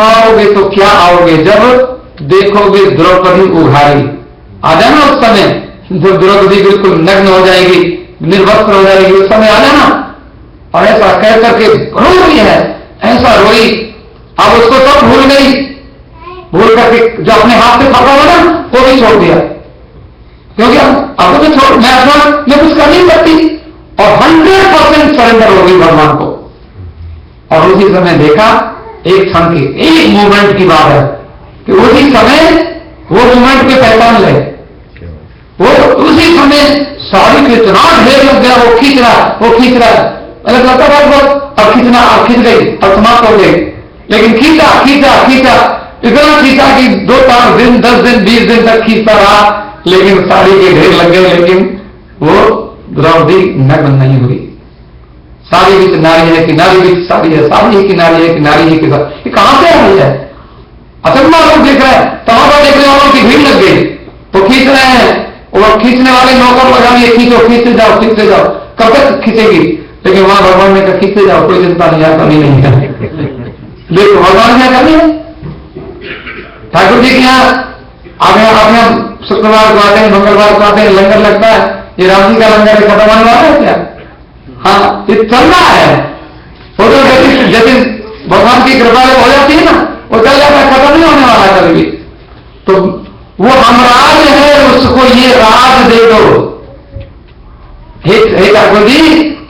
आओगे तो क्या आओगे, जब देखोगे द्रौपदी उघारी। आ जाना उस समय जब द्रौपदी बिल्कुल नग्न हो जाएगी, निर्वस्त्र हो जाएगी, उस समय आ जाना। और ऐसा कह करके रो रही है, ऐसा रोई। अब उसको सब भूल गई, भूल करके जो अपने हाथ से पकड़ा हुआ ना वो भी छोड़ दिया, क्योंकि अब तो छोड़ मैं कुछ कर नहीं सकती। और 100% सरेंडर हो गई भगवान को। और उसी समय देखा एक क्षण की, एक मूवमेंट की बात है कि उसी समय वो मूवमेंट पे पहचान ले, वो उसी समय साड़ी के इतना ढेर लग गया, वो खींच रहा अलग लगता था बहुत। अब खींच गई, अब समाप्त हो गई, लेकिन खींचा इतना खींचा कि 2-4 दिन 10 दिन 20 दिन तक खींचता रहा, लेकिन साड़ी के ढेर लग गए, लेकिन वो द्रौपदी नग्न नहीं हुई। साड़ी भी नारी है कि नारी भी साड़ी है, साड़ी है कि नारी है कि नारी है कि साड़ी, ये कहां से आ रही है। असलमा लोग देख रहे हैं, तमाशा देखने वालों की भीड़ लग गई, वो खींच रहे हैं, और खींचने वाले नौकर लगा लिए, खींचते जाओ, कब तक खींचेगी। लेकिन वहां भगवान ने कहा खींचते जाओ, कोई चिंता नहीं, यहाँ करनी नहीं है। देखो भगवान क्या करनी है। ठाकुर जी के यहाँ आप यहाँ शुक्रवार को आते हैं, मंगलवार को आते हैं, लंगर लगता है। ये राम जी का लंगर खत्म होने वाला है क्या, हाँ ये चल रहा है। वो तो जैसे भगवान की कृपा हो जाती है ना, वो चल जाता है, खत्म नहीं होने वाला कभी भी। तो वो हमराज है, उसको ये राज दे दो। हे ठाकुर जी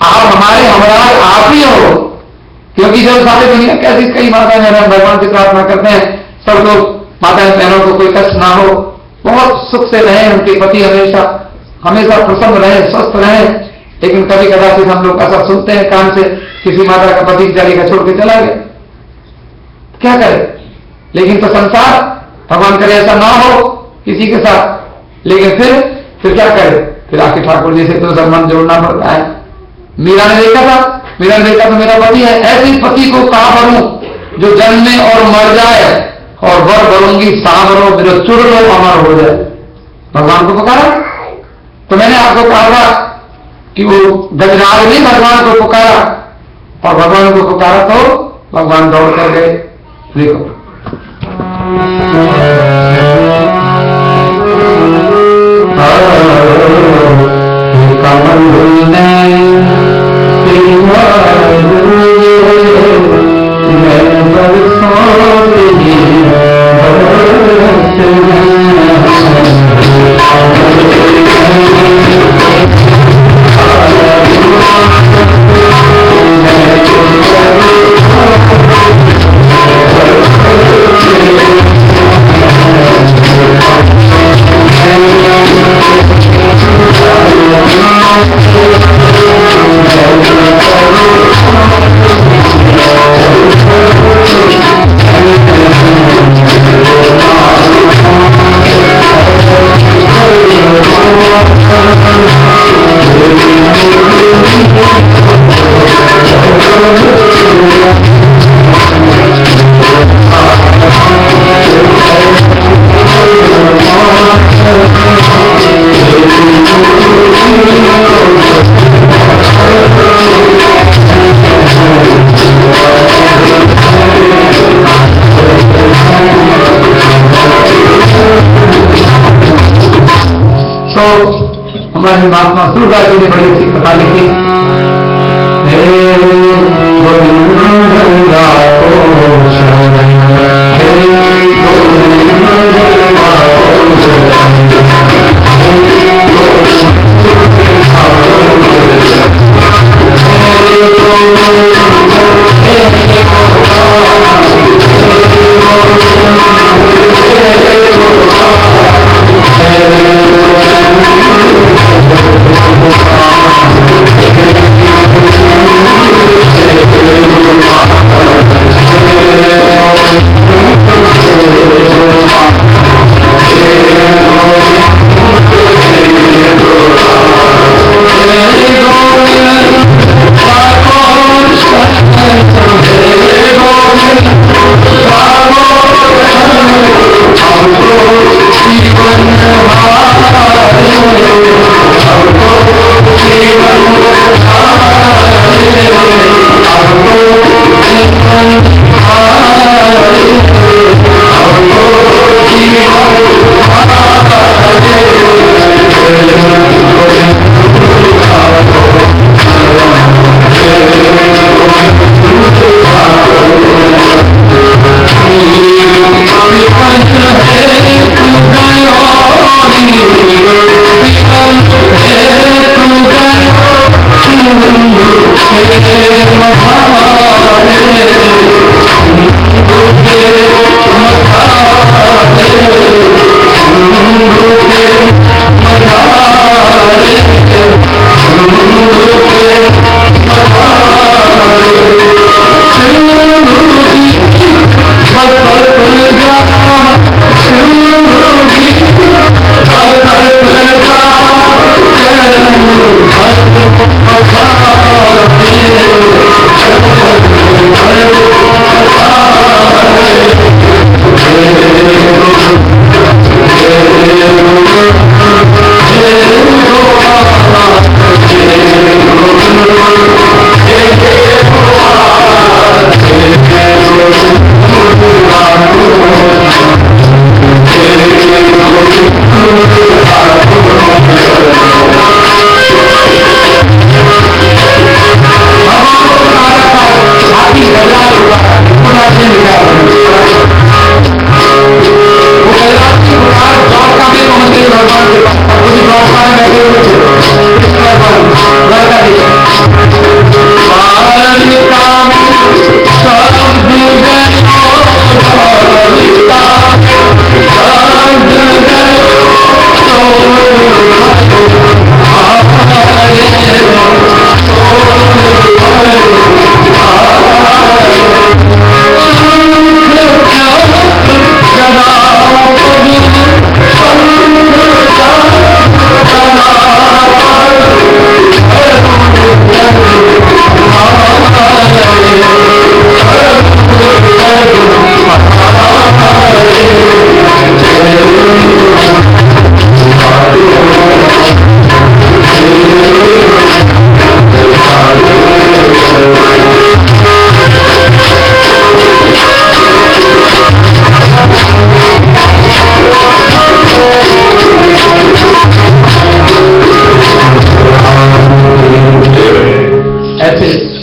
आप हमारे हमराज आप ही हो, क्योंकि जो सारी दुनिया कैसी कई माताएं हम भगवान से प्रार्थना करते हैं सब लोग माताएं बहनों को कोई कष्ट ना हो, बहुत सुख से रहे, उनके पति हमेशा हमेशा प्रसन्न रहे, स्वस्थ रहे। लेकिन कभी कदाचित हम लोग ऐसा सुनते हैं कान से किसी माता का पति बेचारी का छोड़ के चला गया, क्या करे। लेकिन तो संसार, भगवान करे ऐसा ना हो किसी के साथ, लेकिन फिर क्या करे, फिर आके ठाकुर जी से तो संबंध जोड़ना पड़ता है। मीरा ने देखा था, मीरा ने देखा तो मेरा पति है, ऐसे पति को कहा भरूं जो जन्मे और मर जाए, और वर भरूंगी सांवरो मेरे चुर लो अमर हो जाए। भगवान को पुकारा, तो मैंने आपको कहा था कि वो गजराज ने भगवान को पुकारा, और भगवान को पुकारा तो भगवान दौड़ कर गए। देखो हमारे महात्मा सूरदास जी ने बड़ी अच्छी कथा लिखी।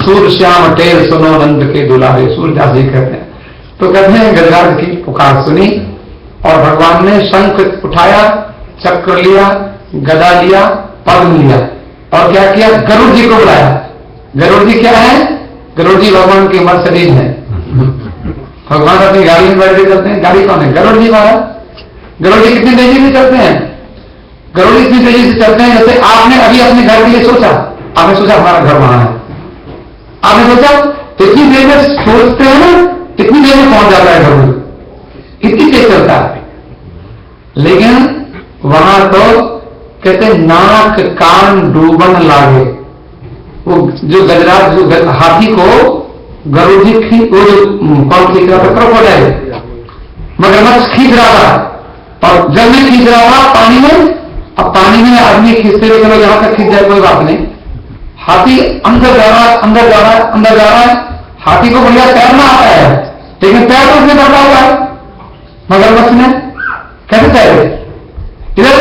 सूर श्याम टेर सुनो नंद के दुलारे, सूरदास जी कहते हैं। तो कहते हैं गजराज की पुकार सुनी और भगवान ने शंख उठाया, चक्र लिया, गदा लिया, पद्म लिया और क्या किया, गरुड़ जी को बुलाया। गरुड़ जी क्या है? गरुड़ जी भगवान के मर्सिडीज है। भगवान अपनी गाड़ी में बैठ के चलते हैं। गाड़ी कौन है? गरुड़ जी महाराज। गरुड़ जी कितनी तेजी से चलते हैं? गरुड़ जी इतनी तेजी से चलते हैं जैसे आपने अभी अपने घर के लिए सोचा, आपने सोचा हमारा घर वहां है, आपने सोचा इतनी देर में सोचते हैं ना, इतनी देर में पहुंच जाता है गरुड़, इतनी तेज चलता है। लेकिन वहां तो कहते नाक कान डूबन लागे। वो जो गजराज, जो हाथी को गरुड़ जी वो जो कौन खींच रहा था, क्रोकोडाइल, मगरमच्छ खींच रहा था और जल में खींच रहा था, पानी में। अब पानी में आदमी खींचते हुए चलो यहां तक खींच जाए कोई बात नहीं, हाथी अंदर जा रहा है, अंदर जा रहा है, अंदर जा रहा है। हाथी को बढ़िया तैरना आता है, लेकिन पैर तो उसने दबा हुआ है मगरमच्छ ने, कैसे तैरे? इधर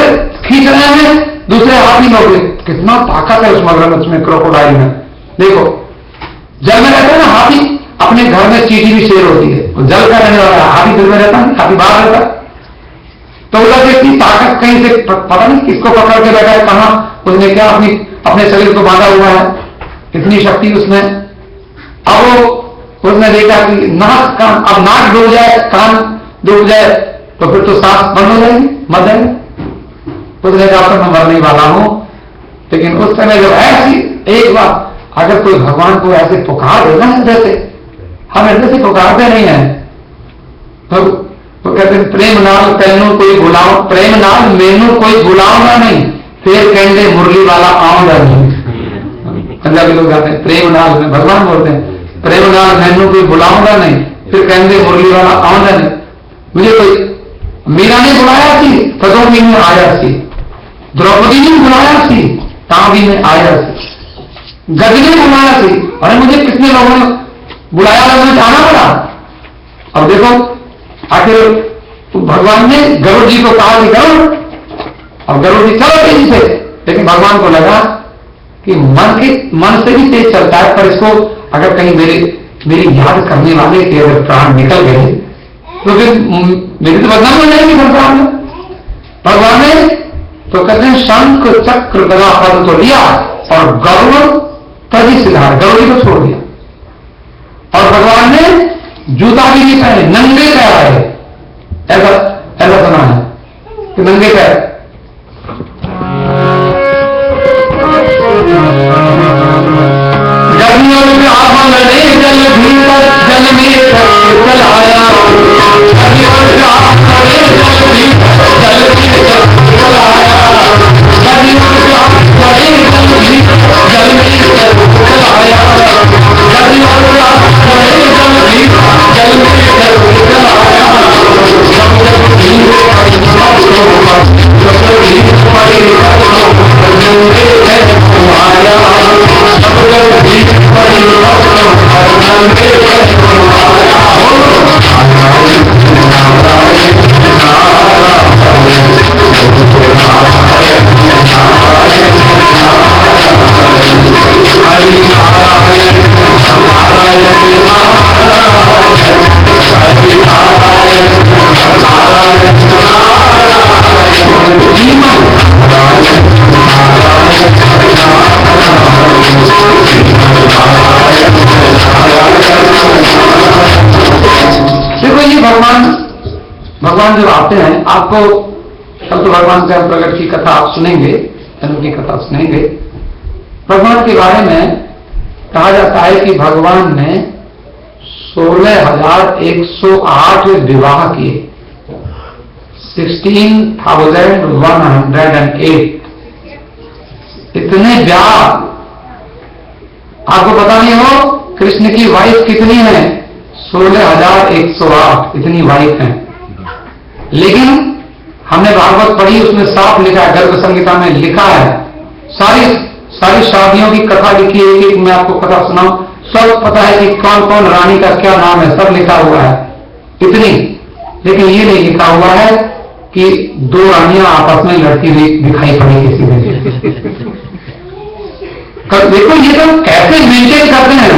खींच रहे हैं दूसरे हाथी लोग, कितना ताकत है उस मगरमच्छ में, क्रोकोडाइल में। देखो जल में रहता है ना हाथी, अपने घर में चींटी भी शेर होती है, जल का रहने वाला हाथी दिल में रहता है, हाथी बाहर रहता है। तो उधर देखती ताकत कहीं से पता नहीं किसको पकड़ के बैठा है, कहां उसने क्या अपने शरीर को बांधा हुआ है, इतनी शक्ति उसमें। अब उसने देखा कि नाक कान, अब नाक डूब जाए, कान डूब जाए तो फिर तो सांस बंद हो जाएगी, मर जाएगी। उसने कहा तो मैं मरने वाला हूं। लेकिन उस समय जब ऐसी एक बार अगर कोई भगवान को ऐसे पुकार देना हृदय से, हम हृदय से पुकारते नहीं है, तो कहते हैं प्रेम नाल तेनू कोई बुलाओ, प्रेम नाल मेनू कोई बुलाओगा नहीं, फिर कहते मुरली वाला आऊंगा नहीं। पंजाबी लोग कहते हैं प्रेम नाल में, भगवान बोलते हैं प्रेम नाल मेनू कोई बुलाऊंगा नहीं, फिर कहते मुरली वाला आऊंगा नहीं। मुझे कोई मीरा ने बुलाया थी, कदों भी में आया थी, द्रौपदी ने बुलाया थी, तांबी में आया थी, गज ने बुलाया थी, अरे मुझे कितने लोगों ने बुलाया था, मुझे जाना पड़ा। अब देखो आखिर भगवान ने गरुड़ जी को कहा कि गरुड़, और गरुड़ जी चलो तेजी से। लेकिन भगवान को लगा कि मन से भी तेज चलता है, पर इसको अगर कहीं मेरी याद करने वाले के अगर प्राण निकल गए तो फिर मेरी तो बदनाम हो जाएगी संसार में। भगवान ने तो कहते हैं शंख चक्र गदा पद तो लिया और गरुड़ तभी सिधार, गरुड़ जी को छोड़ दिया। और भगवान ने जूता भी नहीं पहने, नंगे पैर आए, ऐसा सुना है कि नंगे पैर। गर्मियों में आभा लड़े जल भीतर, जल में चल आया, गर्मियों में आभा लड़े जल भीतर, जल में चल आया, गर्मियों में आभा लड़े जल भीतर, जल में चल आया, गर्मियों में आभा लड़े जल भीतर, जल में चल आया। भगवान जब आते हैं, आपको कल तो भगवान से हम प्रगट की कथा आप सुनेंगे, जन्म की कथा सुनेंगे। भगवान के बारे में कहा जाता है कि भगवान ने 16,108 विवाह किए, 16,108 इतने ब्याह। आपको पता नहीं हो कृष्ण की वाइफ कितनी है? 16,108 इतनी वाइफ है। लेकिन हमने भागवत पढ़ी, उसमें साफ लिखा है, गर्भ संहिता में लिखा है, सारी शादियों की कथा लिखी है। एक मैं आपको कथा सुनाऊं, सब पता है कि कौन कौन रानी का क्या नाम है, सब लिखा हुआ है इतनी। लेकिन ये नहीं लिखा हुआ है कि 2 रानियां आपस में लड़ती हुई दिखाई पड़ी किसी ने। देखो ये तो कैसे मेंटेन करते हैं,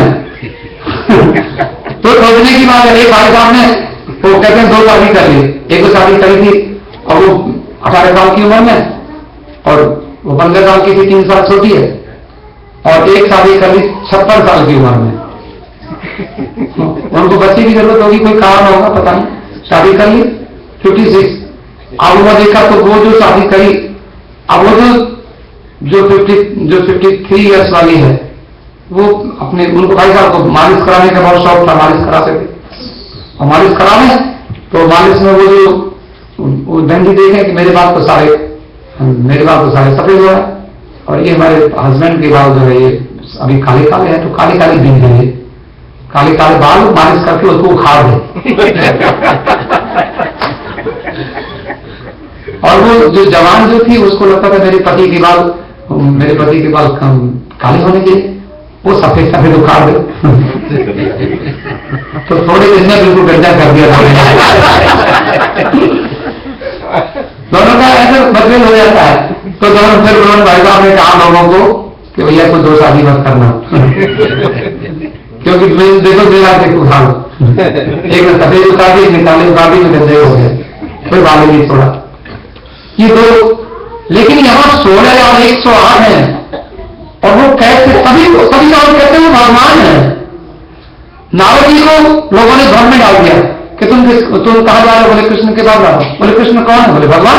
सोचने की बात है। एक भाई साहब ने वो कहते हैं 2 शादी कर ली, एक तो शादी करी थी और वो 18 साल की उम्र में, और वो 15 साल की थी, 3 साल छोटी है, और एक शादी कर ली 56 साल की उम्र में। उनको बच्चे की जरूरत होगी, कोई कारण होगा पता नहीं, शादी कर ली 56। अब वो देखा तो वो जो शादी करी, अब वो जो 53 ईयर्स वाली है, वो अपने उनको भाई साहब को मालिश कराने का बहुत शौक था, मालिश करा सके और मालिश कराने, तो मालिश में वो बहन देखे कि मेरे बाल तो सारे सफेद हो रहा है, और ये हमारे हस्बैंड के बाल जो है ये अभी काले काले हैं, तो काले काले दिन है, काले काले बाल मालिश करके उसको उखाड़ दे। और वो जो जवान जो थी उसको लगता था मेरे पति के बाल काले होने के, वो सफेद सफेद उखाड़ दे। तो थोड़े दिन में बिल्कुल गड्ढा कर दिया दोनों का ऐसा मतभेद हो जाता है। तो दोनों फिर उन्होंने भाई साहब ने कहा लोगों को कि भैया कोई 2 शादी मत करना, क्योंकि देखो मेरा देखो उठा लो, एक ने सफेद उतार दी, एक ने काले उतार दी, गंदे हो गए, कोई बाल नहीं छोड़ा। ये 2, लेकिन यहां 16 और 108 है, और वो कैसे सभी लोग कहते हैं भगवान है। नारद जी को लोगों ने भ्रम में डाल दिया कि तुम कहां जा रहे हो, बोले कृष्ण के पास जा रहे हो, बोले कृष्ण कौन है, बोले भगवान,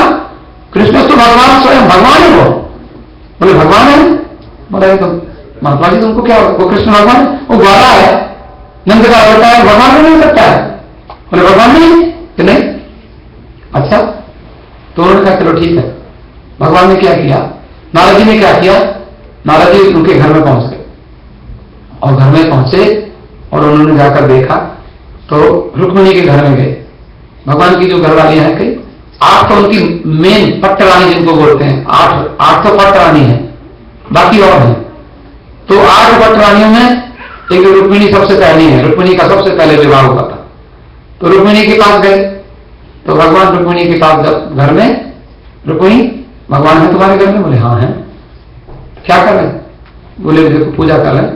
कृष्ण तो भगवान स्वयं भगवान है, वो बोले भगवान है, बोले तो महात्मा जी तुमको क्या होगा, वो कृष्ण भगवान, वो ग्वाला है, नंद का अवतार है, भगवान नहीं हो सकता है, बोले भगवान नहीं कि नहीं। अच्छा, तो उन्होंने कहा चलो ठीक है। भगवान ने क्या किया, नारद जी ने क्या किया, नारद जी उनके घर में पहुंच गए, और घर में पहुंचे और उन्होंने जाकर देखा तो रुक्मिणी के घर में गए। भगवान की जो घरवालियां हैं कई 8 तो उनकी मेन पट्ट रानी जिनको बोलते हैं, 8 तो पट्ट रानी है, बाकी और है। तो 8 पट्ट रानियों में एक रुक्मिणी सबसे पहली है, रुक्मिणी का सबसे पहले विवाह हुआ था। तो रुक्मिणी के पास गए, तो भगवान रुक्मिणी के पास जब घर में, रुक्मिणी भगवान है तुम्हारे घर में, बोले हाँ है। क्या कर रहे, बोले देखो पूजा कर रहे हैं।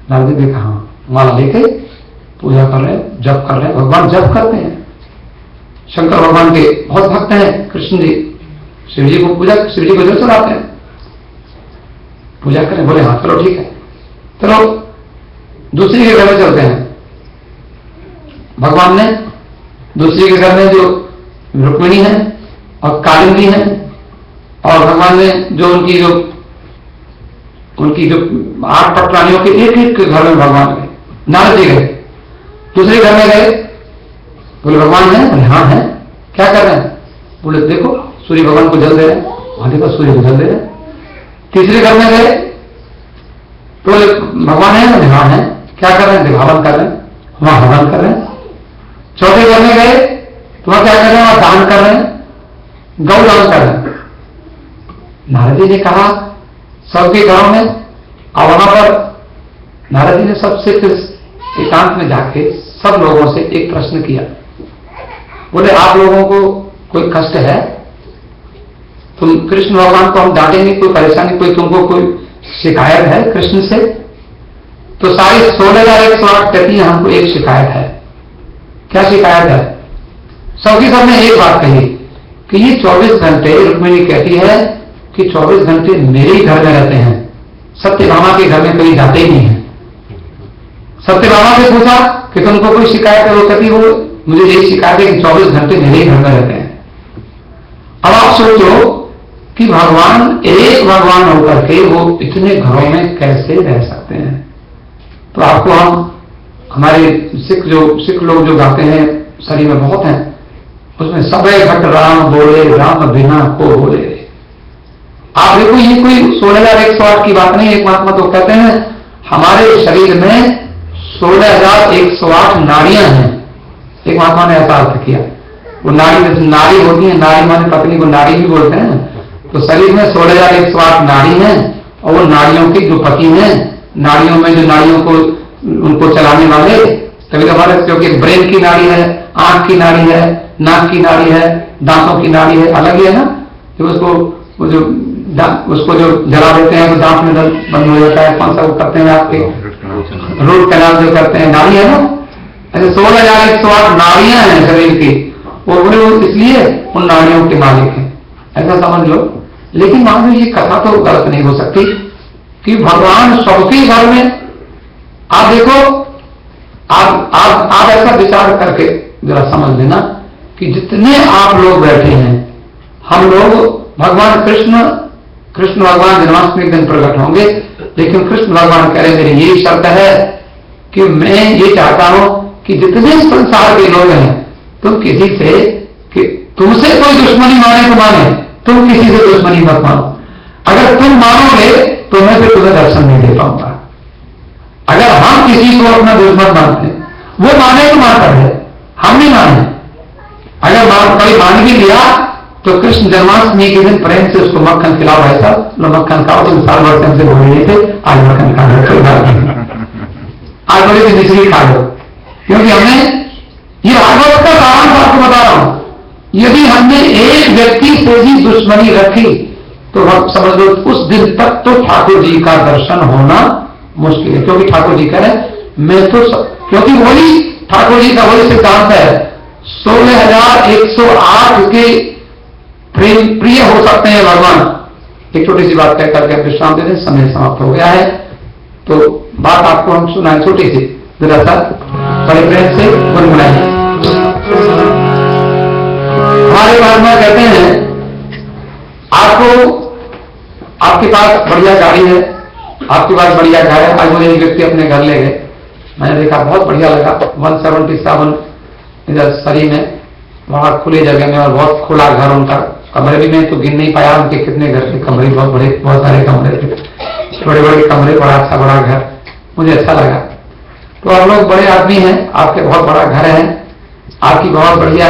नारद जी देखा हाँ, माला लेके पूजा कर रहे हैं, जप कर रहे हैं। भगवान जप करते हैं, शंकर भगवान के बहुत भक्त हैं कृष्ण जी, शिव जी को जल चढ़ाते हैं, पूजा करें। बोले हाँ चलो ठीक है, चलो दूसरी के घर में चलते हैं। भगवान ने दूसरी के घर में जो रुक्मिणी है और कालिंदी है, और भगवान ने जो उनकी जो 8 पट्ट रानियों के एक घर में भगवान गए। नारद जी गए, दूसरे घर में गए, बोले भगवान है, बोले हाँ है। क्या कर रहे हैं, बोले देखो सूर्य भगवान को जल दे रहे हैं, वहां देखो सूर्य को जल दे रहे हैं। तीसरे घर में गए तो बोले भगवान है, बोले हाँ है। क्या कर रहे हैं, हवन कर रहे हैं, वहां हवन कर रहे हैं। चौथे घर में गए तो वहां क्या कर रहे हैं, वहां दान कर रहे हैं, गौ दान कर रहे हैं। नारद जी ने कहा सबके घरों में, और वहां पर नारद जी ने सबसे फिर एकांत में जाके सब लोगों से एक प्रश्न किया। बोले आप लोगों को कोई कष्ट है, तुम कृष्ण भगवान को हम डांटेंगे, कोई परेशानी, कोई तुमको कोई शिकायत है कृष्ण से? तो सारी 16,108 कहती है हमको एक शिकायत है। क्या शिकायत है? सबकी सबने एक बात कही कि ये 24 घंटे, रुक्मिणी कहती है कि 24 घंटे मेरे ही घर में रहते हैं, सत्यभामा के घर में कहीं जाते ही नहीं है। सत्यभामा से पूछा कि तुमको कोई शिकायत है, वो कहती वो मुझे यही शिकायत है कि 24 घंटे मेरे ही घर में रहते हैं। अब आप सोचो कि भगवान एक भगवान होकर के वो इतने घरों में कैसे रह सकते हैं। तो आपको हम हमारे सिख लोग जो गाते हैं, शरीर में बहुत हैं, उसमें सबे घट राम बोले, राम बिना को बोले। आप देखो ये कोई 16,108 की बात नहीं। एक महात्मा तो कहते हैं हमारे शरीर में 16,108 नाड़ियां हैं। एक महात्मा ने ऐसा अर्थ किया, वो नाड़ी होती है, नाड़ी माने पत्नी को नाड़ी भी बोलते हैं। तो शरीर में 16,108 नाड़ी है, और वो नाड़ियों की जो पति है, नाड़ियों में जो नाड़ियों को उनको चलाने वाले, कभी कभार क्योंकि ब्रेन की नाड़ी है, आंख की नाड़ी है, नाक की नाड़ी है, दांतों की नाड़ी है, अलग ही है ना। तो उसको जो जला देते हैं तो दांत में दर्द बंद हो जाता है, कौन सा वो करते हैं आपके रूट कैनाल जो करते हैं, नाड़ी है ना। ऐसे 16,108 नाड़ियां हैं शरीर की, वो बोले वो इसलिए उन नाड़ियों के मालिक हैं, ऐसा समझ लो। लेकिन मान लो ये कथा तो गलत नहीं हो सकती कि भगवान सबके घर में। आप देखो, आप ऐसा विचार करके जरा समझ लेना कि जितने आप लोग बैठे हैं, हम लोग भगवान कृष्ण भगवान जन्माष्टमी के दिन प्रकट होंगे, लेकिन कृष्ण भगवान कह रहे मेरी यही शर्त है कि मैं ये चाहता हूं कि जितने संसार के लोग हैं, तुम किसी से कि तुमसे कोई दुश्मनी माने तो माने, तुम किसी से दुश्मनी मत मानो। अगर तुम मानोगे तो मैं फिर तुम्हें दर्शन नहीं दे पाऊंगा। अगर हम किसी को अपना दुश्मन मानते हैं, वो माने तो मानता है, हम नहीं माने। अगर कोई मान भी लिया तो कृष्ण जन्माष्टमी के दिन प्रेम से उसको मक्खन खिलाओ, ऐसा लो मक्खन खाओ, तुम साल भर से हमसे बोल रहे थे आज मक्खन खा लो, आज बड़े से मिश्री खा लो, क्योंकि हमने ये भागवत का सारांश आपको बता रहा हूं। यदि हमने एक व्यक्ति से भी दुश्मनी रखी तो हम समझ लो उस दिन तक तो ठाकुर जी का दर्शन होना मुश्किल है, क्योंकि ठाकुर जी कह रहे मैं तो क्योंकि वही ठाकुर जी का वही सिद्धांत है, 16,108 के प्रिय हो सकते हैं भगवान। एक छोटी सी बात कह करके विश्राम दे दें, समय समाप्त हो गया है। तो बात आपको हम सुनाए छोटी सी, जरा सा बड़े प्रेम से गुनगुनाएं। हमारे महात्मा कहते हैं आपको, आपके पास बढ़िया गाड़ी है, आपके पास बढ़िया घर है। आज मुझे एक व्यक्ति अपने घर ले गए, मैंने देखा बहुत बढ़िया लगा, 177 इधर सरी में, वहां खुली जगह में, और बहुत खुला घर उनका। कमरे भी मैं तो गिन नहीं पाया उनके कितने घर थे, कमरे बहुत बड़े, बहुत सारे कमरे थे, बड़े बड़े कमरे, बड़ा अच्छा बड़ा घर, मुझे अच्छा लगा। तो आप लोग बड़े आदमी हैं, आपके बहुत बड़ा घर है, आपकी बहुत बढ़िया,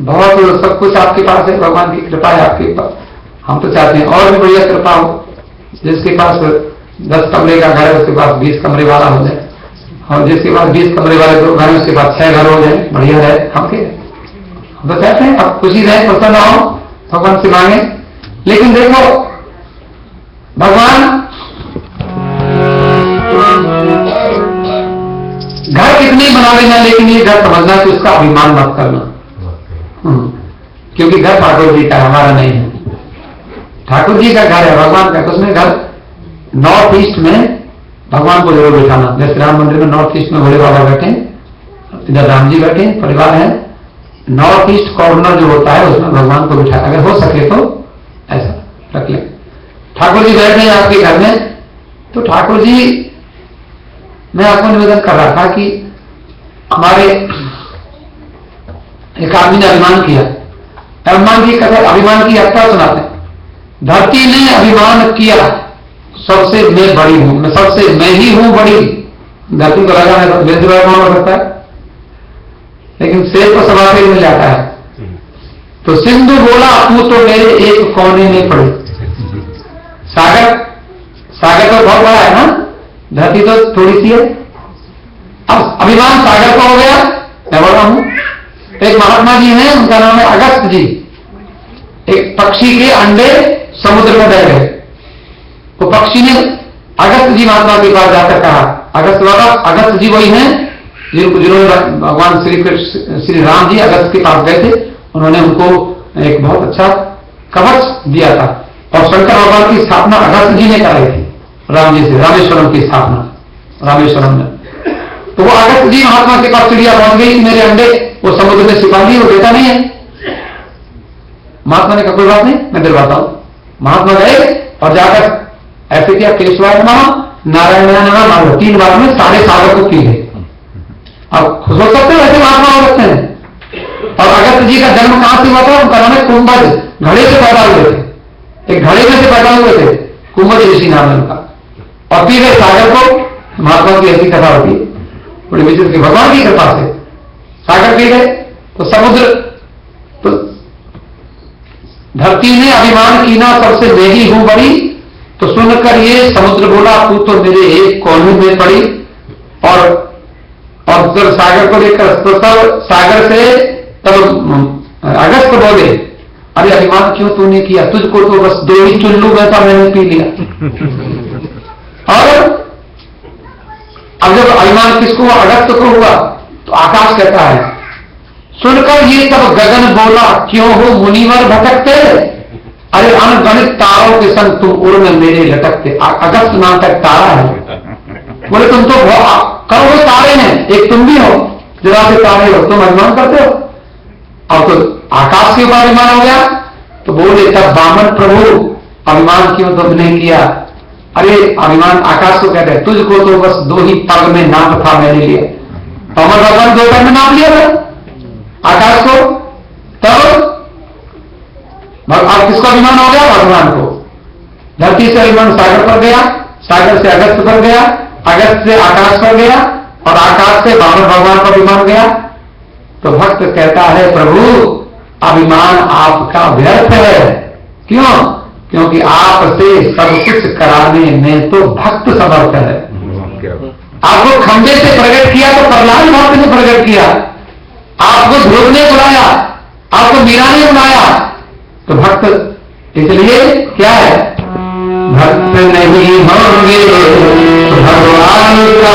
बहुत सब कुछ आपके पास है, भगवान की कृपा है आपके पास। हम तो चाहते हैं और भी बढ़िया कृपा हो, जिसके पास 10 कमरे का घर है उसके पास 20 कमरे वाला हो जाए, और जिसके पास 20 कमरे वाले 2 घर है उसके पास 6 घर हो जाए, बढ़िया रहे। हम तो चाहते हैं अब खुशी रहे, प्रसन्न हो, भगवान से मांगे। लेकिन देखो भगवान घर कितने बना लेना, लेकिन ये घर समझना कि उसका अभिमान मत करना, क्योंकि घर ठाकुर जी का हमारा नहीं है, ठाकुर जी का घर है, भगवान का। उसमें घर नॉर्थ ईस्ट में भगवान को जरूर बिठाना, जैसे राम मंदिर में नॉर्थ ईस्ट में भोले बाबा बैठे, इधर राम जी बैठे, परिवार है, नॉर्थ ईस्ट कॉर्नर जो होता है उसमें भगवान को बिठा, अगर हो सके तो ऐसा रख ले। ठाकुर जी बैठ रहे हैं आपके घर में, तो ठाकुर जी, मैं आपको निवेदन कर रहा था कि हमारे एक आदमी ने अभिमान किया, अभिमान की कथा, अभिमान की यात्रा सुनाते हैं। धरती ने अभिमान किया सबसे मैं बड़ी हूं, मैं सबसे मैं ही हूं बड़ी। धरती को लगा है मेरे द्वारा कौन हो सकता है, लेकिन शेर तो सभा से मिल जाता है। तो सिंधु बोला तू तो मेरे एक कोने में पड़े। सागर, सागर तो बहुत बड़ा है ना, धरती तो थोड़ी सी है। अब अभिमान सागर का हो गया, मैं बोल रहा हूं। एक महात्मा जी हैं, उनका नाम है अगस्त जी। एक पक्षी के अंडे समुद्र में बह गए, तो पक्षी ने अगस्त जी महात्मा के पास जाकर कहा, अगस्त बाबा, अगस्त जी वही हैं जिन्होंने भगवान श्री राम जी अगस्त के पास गए थे, उन्होंने उनको एक बहुत अच्छा कवच दिया था, और शंकर भगवान की स्थापना अगस्त जी ने कराई थी राम जी से, रामेश्वरम की स्थापना रामेश्वरम में। तो वो अगस्त जी महात्मा के पास चिड़िया पहुंच गई, मेरे अंडे वो समुद्र में छिपा दिए, वो देता नहीं है। महात्मा ने कहा कोई बात नहीं, मैं दिलवाता हूं। महात्मा गए और जाकर ऐसे किया, केशवाय नमः, नारायणाय नमः, 3 बार में सारे सागर को पी गए। अब खुश हो सकते हैं, ऐसे महात्मा हो सकते हैं। और अगस्त जी का जन्म कहां से हुआ था, उनका नाम है कुंभज, घड़े से पैदा हुए थे, एक घड़े में से पैदा हुए थे, कुंभज ऋषि नाम है उनका, और पी गए सागर को। महात्मा की ऐसी कथा होती है बड़ी विचित्र की, भगवान की कृपा से सागर पी गए। तो समुद्र, तो धरती ने अभिमान कीना सबसे मैं ही हूं बड़ी, तो सुनकर ये समुद्र बोला तू तो मेरे एक कोने में पड़ी। और जब सागर को लेकर, तो सब सागर से तब अगस्त बोले, अरे अभिमान क्यों तूने किया, तुझको तो बस 2 ही चुल्लू वैसा मैंने पी लिया। और अब जब अभिमान किसको, अगस्त को हुआ? तो आकाश कहता है, सुनकर ये सब गगन बोला, क्यों हो मुनिवर भटकते, अरे अनगणित तारों के संग तुम उड़ में मेरे लटकते। अगस्त नाम तक तारा है। बोले तुम तो करोड़ों तारे हैं, एक तुम भी हो, जरा से तारे हो, तुम अभिमान करते हो। अब तो आकाश के ऊपर अभिमान हो गया। तो बोले तब वामन प्रभु, अभिमान क्यों तुमने किया? अरे अभिमान आकाश को कहते हैं, तुझको तो बस 2 ही पग में नाप था मेरे लिए। वामन भगवान 2 पग में नाप लिया था आकाश को। तब अब किसको अभिमान हो गया? भगवान को। धरती से अभिमान सागर पर गया, सागर से अगस्त पर गया, अगस्त से आकाश पर गया, और आकाश से वामन भगवान पर अभिमान गया। तो भक्त कहता है, प्रभु अभिमान आपका व्यर्थ है। क्यों? क्योंकि आपसे सब कुछ कराने में तो भक्त समर्थ है। आपको खंबे से प्रकट किया तो प्रहलाद भक्त ने प्रकट किया, आपको ध्रुव ने बुलाया, आपको मीरा ने बुलाया, तो भक्त इसलिए क्या है? भक्त नहीं होंगे तो भगवान का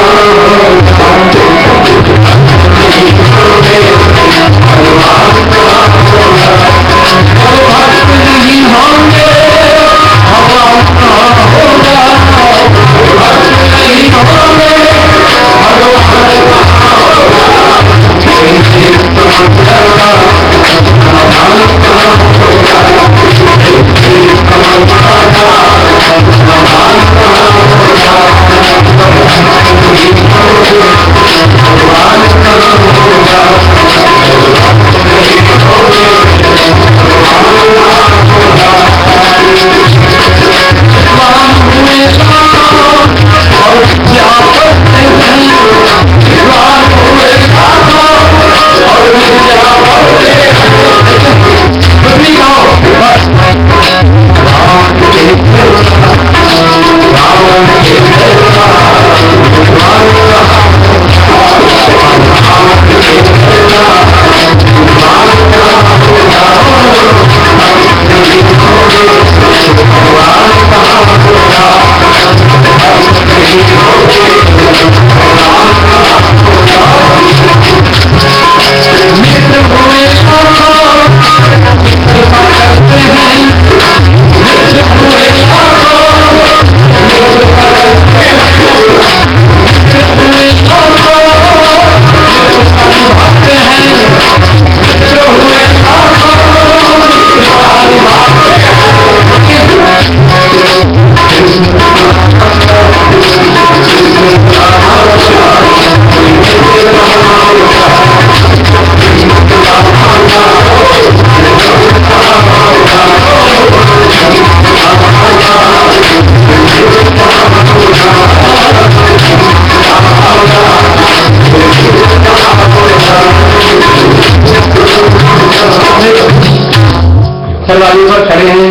दरवाजे पर खड़े हैं,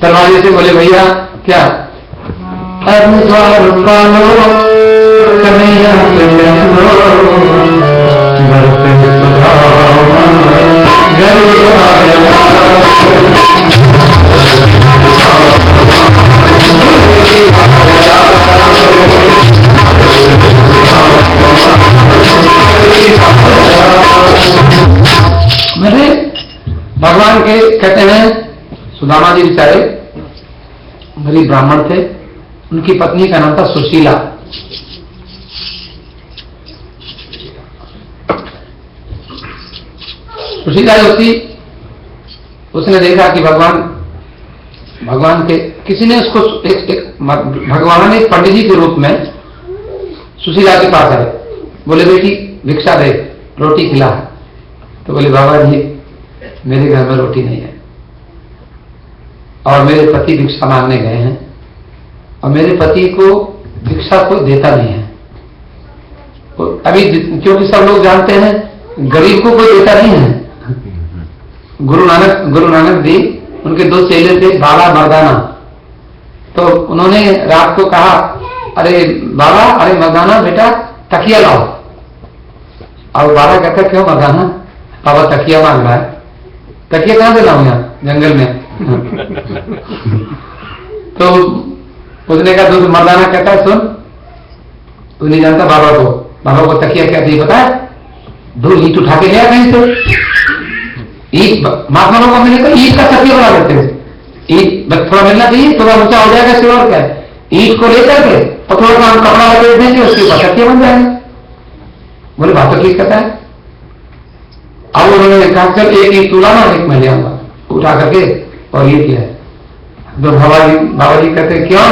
दरवाजे से बोले भैया क्या द्वार पालो कन्हैया मेरे भगवान के कहते हैं, सुदामा जी बेचारे गरीब ब्राह्मण थे, उनकी पत्नी का नाम था सुशीला। सुशीला जो थी, उसने देखा कि भगवान के किसी ने उसको भगवान एक पंडित जी के रूप में सुशीला के पास आए, बोले बेटी भिक्षा दे, रोटी खिला। तो बोले बाबा जी मेरे घर में रोटी नहीं है और मेरे पति भिक्षा मांगने गए हैं और मेरे पति को भिक्षा कोई देता नहीं है। अभी क्योंकि सब लोग जानते हैं गरीब को कोई देता नहीं है। गुरु नानक जी, उनके 2 चेले थे, बाला मर्दाना। तो उन्होंने रात को कहा, अरे बाला, अरे मर्दाना बेटा तकिया लाओ। और बाला कहता क्यों मर्दाना, बाबा तकिया मांग रहा है। तकिया कहां से लाऊं यहाँ जंगल में। तो उसने कहा, तो मर्दाना कहता है सुन, तो नहीं जानता बाबा को तकिया क्या चाहिए पता है? 2 ईंट उठा के लिया कहीं से, ईंट महात्मा लोग मैंने कहा ईंट का तकिया बना देते हैं, ईंट थोड़ा मिलना चाहिए, थोड़ा ऊंचा हो जाएगा सिर, और क्या है, ईंट को लेकर के और थोड़ा सा हम कपड़ा लपेट देंगे, उसके ऊपर तकिया बन जाएगा। बोले बात तो ठीक कहता है। अब उन्होंने कहा चल एक ईंट तू लाना, एक मैं ले आऊंगा, उठा करके और ये किया है। तो बाबा जी कहते क्यों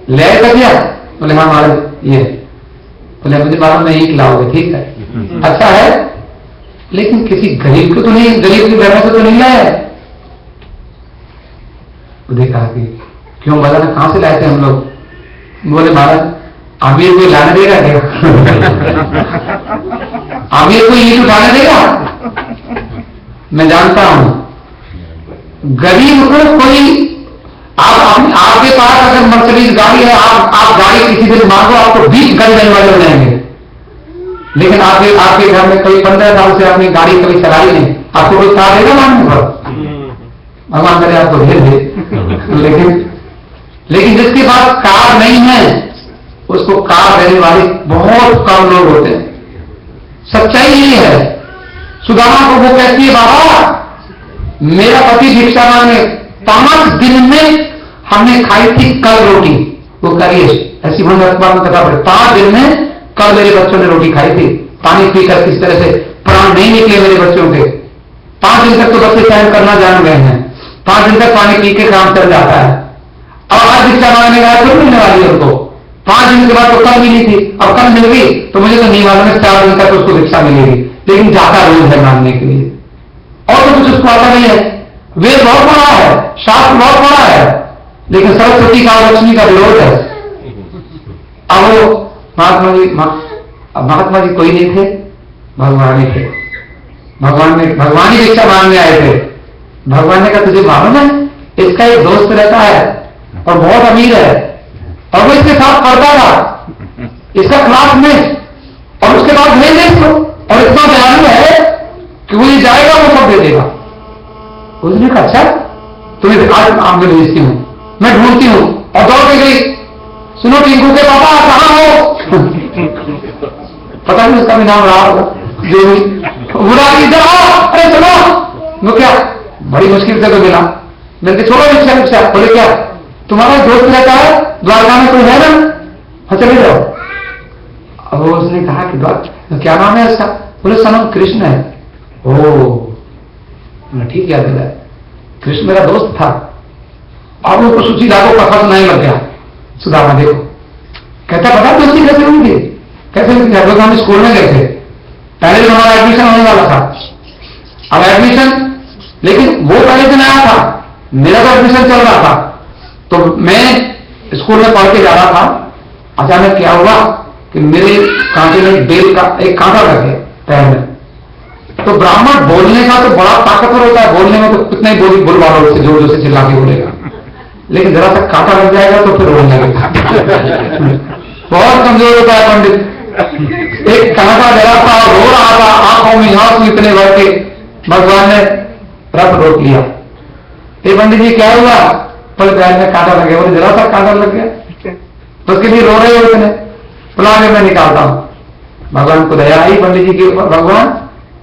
ले आए तकिया? बोले हाँ महाराज ये। बोले मुझे मालूम मैं ईंट लाओगे, ठीक है अच्छा है, लेकिन किसी गरीब को तो नहीं, गरीब की घर से तो नहीं लाया है। देखा कि क्यों बोला ना कहां से लाए थे हम लोग? बोले महाराज आमिर कोई लाने देगा क्या? आमिर कोई ईंट उठाने देगा? मैं जानता हूं गरीब को कोई, आपके पास अगर मर्सिडीज गाड़ी है, आप गाड़ी किसी दिन मांगो आपको 20 गाड़ी देने वाले हो जाएंगे, लेकिन आपके घर में कोई 15 साल से आपने गाड़ी कभी चलाई नहीं, आपको कोई कार देगा मांगने पर? भगवान करे आपको भेज दे। लेकिन जिसके पास कार नहीं है उसको कार देने वाले बहुत कम लोग होते हैं। सच्चाई यही है। सुदामा को वो कहती है बाबा मेरा पति भिक्षा मांगे, 5 दिन में हमने खाई थी कल रोटी, वो करिए ऐसी कथा पड़े, 5 दिन में कल मेरे बच्चों ने रोटी खाई थी, पानी पीकर किस तरह से प्राण नहीं निकले मेरे बच्चों के। 5 दिन तक तो बच्चे सहन करना जान गए हैं, 5 दिन तक पानी पी के काम चल जाता है। अब आज भिक्षा मांगने का तो मिलने वाली है उनको, 5 दिन के बाद तो कल मिली थी, अब कल मिल गई तो मुझे तो नहीं मालूम है 4 दिन तक उसको भिक्षा मिलेगी, लेकिन जाता रोज है मांगने के लिए, और तो कुछ उसको आता नहीं है। वेद बहुत बड़ा है, शास्त्र बहुत बड़ा है, लेकिन सरस्वती का लक्ष्मी का विरोध है। अब वो महात्मा जी कोई नहीं थे, भगवान ही थे। भगवान ही भिक्षा मांगने आए थे। भगवान ने कहा तुझे मालूम है इसका एक दोस्त रहता है और बहुत अमीर है, और वो इसके साथ पढ़ता था, इसका क्लास में, और उसके बाद भेज दे इसको, और इतना दयालु है कि वो ये जाएगा वो सब दे देगा। उसने कहा अच्छा तुम्हें आज आम में भेजती हूं, मैं ढूंढती हूं, और दौड़ के गई, सुनो टिंकू के पापा कहां हो? पता नहीं उसका भी नाम रहा होगा, जो भी बुरा इधर आओ, अरे चलो, वो क्या बड़ी मुश्किल से तो मिला, मिलते छोड़ो रिक्शा। बोले क्या तुम्हारा दोस्त रहता है द्वारका में कोई है ना? हाँ चले जाओ। अब उसने कहा कि क्या नाम है इसका? बोले उसका नाम कृष्ण है। ओ ठीक याद है, कृष्ण मेरा दोस्त था। अब वो सुशीला को पसंद नहीं लग गया। सुदामा देखो कहता पता दोस्ती कैसे होंगी, कैसे लोग हम स्कूल में गए थे, पहले दिन हमारा एडमिशन होने वाला था। अब एडमिशन, लेकिन वो पहले दिन आया था, मेरा तो एडमिशन चल रहा था, तो मैं स्कूल में पढ़ के जा रहा था। अचानक क्या हुआ कि मेरे कांटे में बेल का एक कांटा लग गया पैर में। तो ब्राह्मण बोलने का तो बड़ा ताकतवर होता है, बोलने में तो कितना ही बोल वालों से जोर जोर से चिल्ला के बोलेगा, लेकिन जरा सा कांटा लग जाएगा तो फिर बोलने लगेगा। बहुत कमजोर होता है पंडित। एक कांटा जरा सा रो रहा था, आंखों में आंसू इतने भर के, भगवान ने रथ रोक लिया। ये पंडित जी क्या हुआ? पल पैर में कांटा लग गया। बोले जरा सा कांटा लग गया तो उसके लिए रो रहे हो इतने? बुला के मैं निकालता हूं। भगवान को दया आई पंडित जी के ऊपर। भगवान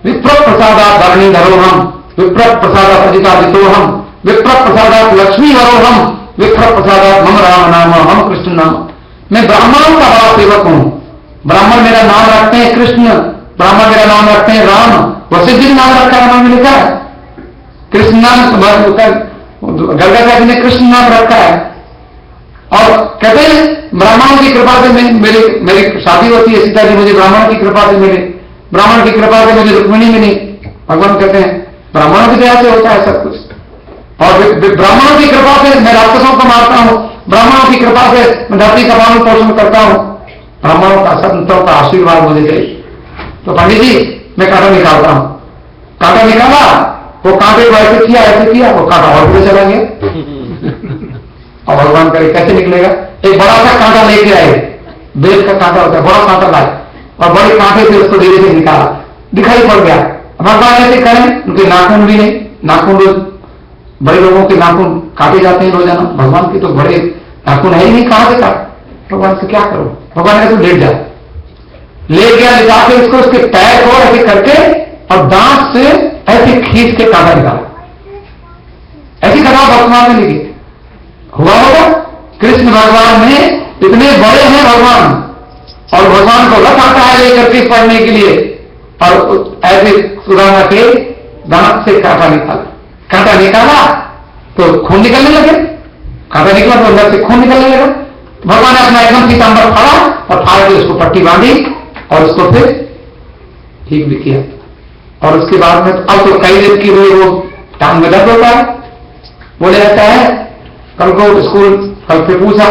विप्र प्रसादात धरणी धरो हम, विप्र प्रसादात अजिता जितो हम, विप्र प्रसादात लक्ष्मी वरो हम, विप्र प्रसादात मम राम नाम, हम कृष्ण नाम। मैं ब्राह्मणों का बड़ा सेवक हूं। ब्राह्मण मेरा नाम रखते हैं कृष्ण, ब्राह्मण मेरा नाम रखते हैं राम, वशिष्ठ जी नाम रखा है, नाम लिखा है कृष्ण नाम, गर्गा जी ने कृष्ण नाम रखा है। और कहते हैं ब्राह्मणों की कृपा से मेरी शादी होती है, सीता जी मुझे ब्राह्मण की कृपा से मिले, ब्राह्मण की कृपा से मुझे रुक्मिणी मिली। भगवान कहते हैं ब्राह्मणों की दया से होता है सब कुछ, और ब्राह्मणों की कृपा से मैं राक्षसों को मारता हूं, ब्राह्मणों की कृपा से मैं धरती का पालन पोषण करता हूं, ब्राह्मणों का संतों का आशीर्वाद मुझे चाहिए। तो पंडित जी मैं कांटा निकालता हूं। कांटा निकाला, वो कांटे को ऐसे किया, वो कांटा और भी चला गया। और भगवान करे कैसे निकलेगा? एक बड़ा सा कांटा लेके आए, बेल का कांटा होता है, बड़ा कांटा लाए और बड़े कांटे से उसको धीरे से निकाला, दिखाई पड़ गया। भगवान ऐसे करें, उनके नाखून भी नहीं, नाखून रोज बड़े लोगों के नाखून काटे जाते हैं रोजाना, भगवान के तो बड़े नाखून है ही नहीं, कहां से काट? भगवान से क्या करूं? भगवान ने कहा तू लेट जा। लेट गया, ले जाके इसको उसके पैर को ऐसे करके और दांत से ऐसे खींच के कांटा निकाला। ऐसी कथा वर्तमान में लिखी हुआ होगा। कृष्ण भगवान में इतने बड़े हैं भगवान, और भगवान को रथ आता है लेकर के पढ़ने के लिए, और ऐसे सुदामा के दांत से कांटा निकाला तो खून निकलने लगे। कांटा निकला तो अंदर से खून निकलने लगा। भगवान ने अपना एकदम पीताम्बर फाड़ा और फाड़ के उसको पट्टी बांधी और उसको फिर ठीक भी किया। और उसके बाद में अब तो कई दिन की हुई, वो टांग में दर्द होता है, बोले जाता है। कल को स्कूल कल फिर पूछा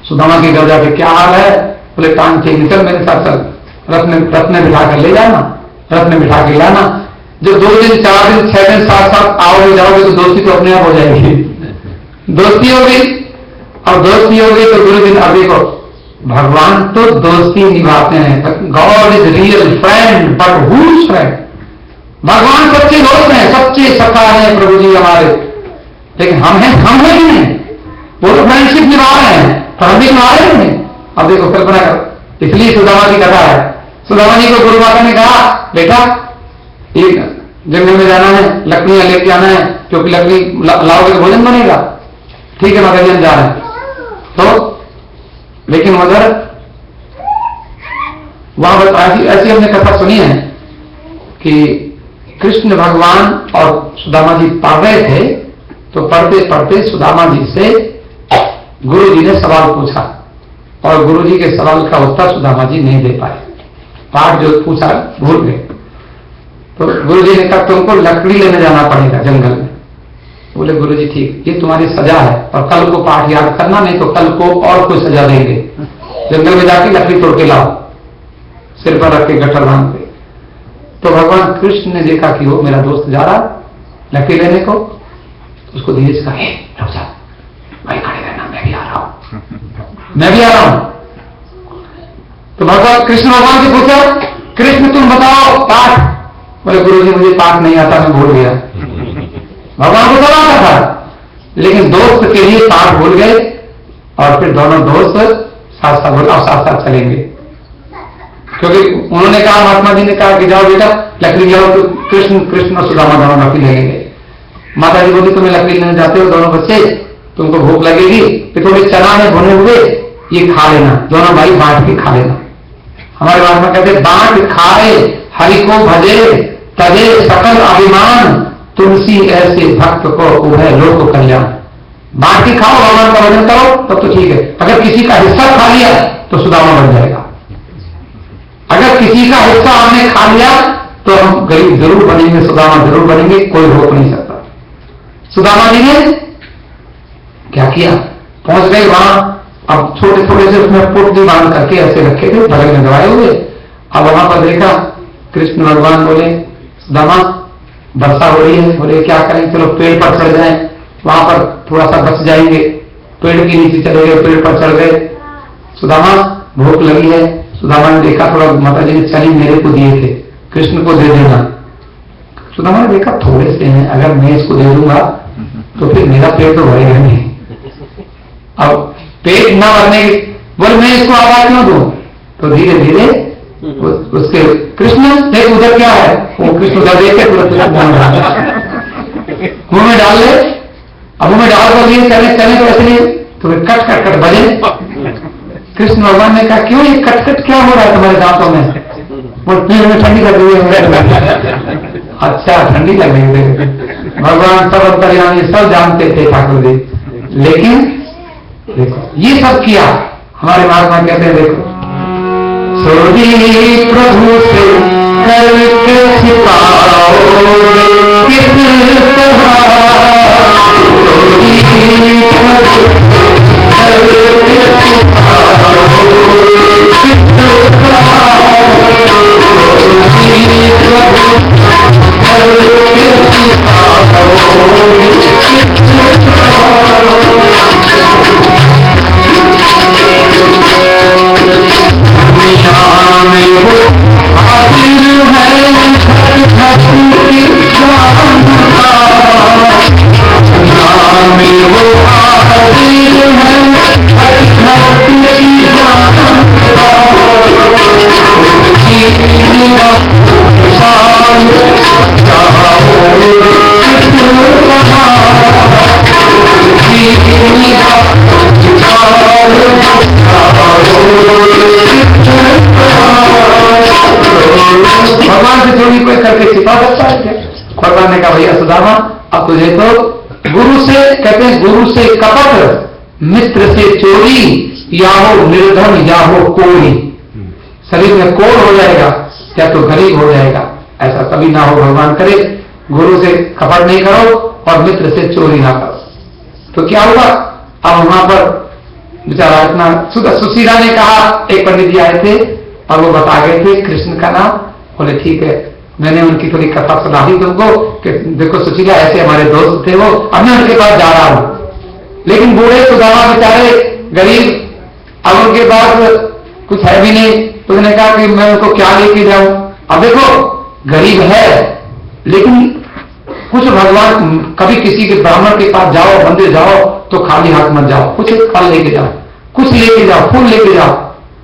सुदामा के घर जाके क्या हाल है? बोले टांग ठीक, निकल मेरे साथ चल, रथ में बिठा कर ले जाना, रथ में बिठा के लाना। जो 2 दिन 4 दिन 6 दिन साथ आओगे जाओगे तो दोस्ती तो अपने आप हो जाएगी। दोस्ती हो गई, अब दोस्ती हो गई तो गुरु दिन अब देखो भगवान तो दोस्ती निभाते हैं। God is real friend but whose friend? भगवान सच्चे दोस्त हैं, सच्चे सखा हैं प्रभु जी हमारे, लेकिन हम हैं कि नहीं? वो तो फ्रेंडशिप निभा रहे हैं तो हम भी निभा रहे हैं। अब देखो कल्पना करो, इसलिए सुदामा की कथा है। सुदामा जी को गुरु माता ने कहा बेटा एक जंगल में जाना है, लकड़ियां लेके आना है, क्योंकि लकड़ी लाओगे तो भोजन बनेगा। ठीक है माता जी हम जा रहे हैं। तो लेकिन उधर वहां ऐसी हमने कथा सुनी है कि कृष्ण भगवान और सुदामा जी पढ़ रहे थे, तो पढ़ते पढ़ते सुदामा जी से गुरु जी ने सवाल पूछा और गुरु जी के सवाल का उत्तर सुदामा जी नहीं दे पाए। पाठ जो पूछा भूल गए। तो गुरु जी ने कहा तुमको लकड़ी लेने जाना पड़ेगा जंगल में। बोले गुरु जी ठीक, ये तुम्हारी सजा है, और कल को पाठ याद करना, नहीं तो कल को और कोई सजा देंगे। जंगल में जाके लकड़ी तोड़ के लाओ, सिर पर रख के गट्ठर बांध के। तो भगवान कृष्ण ने देखा कि वो मेरा दोस्त जा रहा लकड़ी लेने को, तो उसको धीरे से कहा रुक जा भाई, खड़े रहना, मैं भी आ रहा हूं, मैं भी आ रहा हूं। तो भगवान कृष्ण भगवान से पूछा कृष्ण तुम बताओ पाठ। बोले गुरु जी मुझे पाठ नहीं आता, मैं भूल गया। भगवान को सब आता था, लेकिन दोस्त के लिए पाठ भूल गए, और फिर दोनों दोस्त साथ साथ चलेंगे। क्योंकि उन्होंने कहा, महात्मा जी ने कहा कि जाओ बेटा लकड़ी लाओ, तो कृष्ण और सुदामा दोनों लकड़ी ले लेंगे। माता जी बोली तुम्हें लकड़ी लेने जाते हो दोनों बच्चे, तुमको भूख लगेगी, फिर थोड़े चना है भुने हुए, ये खा लेना, दोनों भाई बांट के खा लेना। हमारे महात्मा कहते बांट खाए हरि को भजे, तजे सकल अभिमान, तुलसी ऐसे भक्त को उभय लोक कल्याण। बांट के खाओ, भगवान का भजन करो, तब तो ठीक है। अगर किसी का हिस्सा खा लिया तो सुदामा बन जाएगा। अगर किसी का हिस्सा हमने खा लिया तो हम गरीब जरूर बनेंगे, सुदामा जरूर बनेंगे, कोई रोक नहीं सकता। सुदामा जी ने क्या किया, पहुंच गए वहां। अब छोटे छोटे से उसमें पुट भी बांध करके ऐसे रखे थे, बगल में दबाए हुए। अब वहां पर देखा कृष्ण भगवान बोले सुदामा वर्षा हो रही है। बोले क्या करें, चलो पेड़ पर चढ़ जाएं, वहां पर थोड़ा सा बच जाएंगे। पेड़ के नीचे चले गए, पेड़ पर चढ़ गए। सुदामा भूख लगी है। सुदामा ने देखा थोड़ा, माता जी ने चली मेरे को दिए थे, कृष्ण को दे देना। सुदामा ने देखा थोड़े से हैं, अगर मैं इसको दे दूंगा तो फिर मेरा पेट तो भरेगा नहीं। अब पेट न भरने की, बोले मैं इसको आवाज क्यों दूं? तो धीरे धीरे उसके कृष्ण देख उधर क्या है, वो कृष्ण उधर देख के तुरंत मुंह में डाल ले। अब मुंह में डाल कर लिए चले चले तो ऐसे तुम्हें कट कट कट बजे। कृष्ण भगवान ने कहा क्यों ये कट कट क्या हो रहा है तुम्हारे दांतों में? वो पेट में ठंडी लग रही है। अच्छा ठंडी लग रही है। भगवान सब अंतर्यामी सब जानते थे ठाकुर जी, लेकिन देखो ये सब किया। हमारे महात्मा कहते हैं देखो सोनी प्रभु से करके छिपाओ किस में करके छिपा सकता है क्या? भगवान ने कहा भैया सुदामा, अब तुझे तो गुरु से, कहते हैं गुरु से कपट, मित्र से चोरी, या हो निर्धन या हो कोरी। शरीर में कोर हो जाएगा या तो गरीब हो जाएगा, ऐसा कभी ना हो, भगवान करे। गुरु से कपट नहीं करो और मित्र से चोरी ना करो। तो क्या हुआ, अब वहां पर बेचारा इतना सुशीला ने कहा, एक पंडित जी आए थे और वो बता गए थे कृष्ण का नाम। बोले ठीक है, मैंने उनकी थोड़ी कथा सुना दी तुमको कि देखो सुशीला ऐसे हमारे दोस्त थे वो, अब मैं उनके पास जा रहा हूं। लेकिन बूढ़े सुदामा बेचारे गरीब, अब उनके पास कुछ है भी नहीं, तो उन्होंने कहा कि मैं उनको क्या लेके जाऊं। अब देखो गरीब है, लेकिन कुछ भगवान, कभी किसी के ब्राह्मण के पास जाओ, मंदिर जाओ तो खाली हाथ मत जाओ, कुछ फल लेके जाओ, कुछ लेके जाओ, फूल लेके जाओ,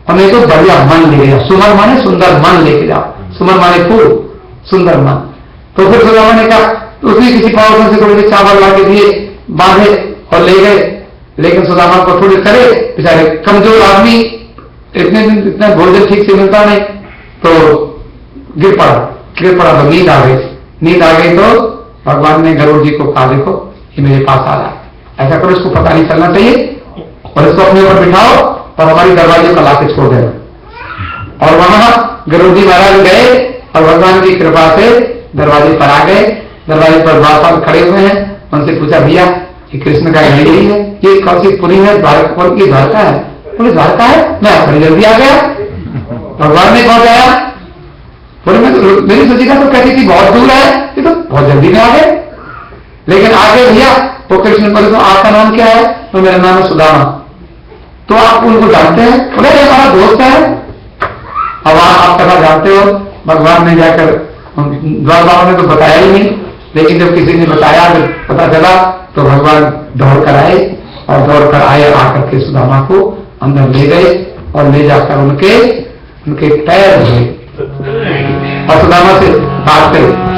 और नहीं तो बढ़िया मन लेके जाओ। सुमन माने सुंदर मन लेके जाओ, सुमन माने फूल, सुंदर मन। तो फिर सुदामा ने कहा, तो उसने किसी पावसन से थोड़े चावल ला के दिए, बांधे और ले गए। लेकिन सुदामा को थोड़ी करे, बेचारे कमजोर आदमी, इतने दिन इतना भोजन ठीक से मिलता नहीं, तो गिर पड़ा तो नींद आ गई। नींद आ गई तो भगवान ने गरुड़ जी को कहा, देखो ये मेरे पास आ रहा है, ऐसा करो इसको पता नहीं चलना चाहिए और इसको अपने ऊपर बिठाओ और हमारी दरवाजे पर लाके छोड़ देना। और वहां गरुड़ जी महाराज गए और भगवान की कृपा से दरवाजे पर आ गए। दरवाजे पर द्वारपाल खड़े हुए हैं, उनसे पूछा भैया ये कृष्ण का यही है, ये कौन सी पुरी है? द्वारका है। बोले द्वारका है, मैं बड़ी जल्दी आ गया, भगवान ने पहुंचाया। बोले मैं तो, मेरी सुशीला तो कहती थी बहुत दूर है, ये तो बहुत जल्दी में आ गए। लेकिन आगे भैया वो कृष्ण बोले तो आपका नाम क्या है? तो मेरा नाम है सुदामा। तो आप उनको जानते हैं? बोले हमारा दोस्त है। अब आप कथा जानते हो, भगवान ने जाकर द्वारपाल ने तो बताया ही नहीं, लेकिन जब किसी ने बताया, जब पता चला तो भगवान दौड़ कर आए और दौड़ कर आए, आकर के सुदामा को अंदर ले गए और ले जाकर उनके पैर धोए और सुदामा से बात करें।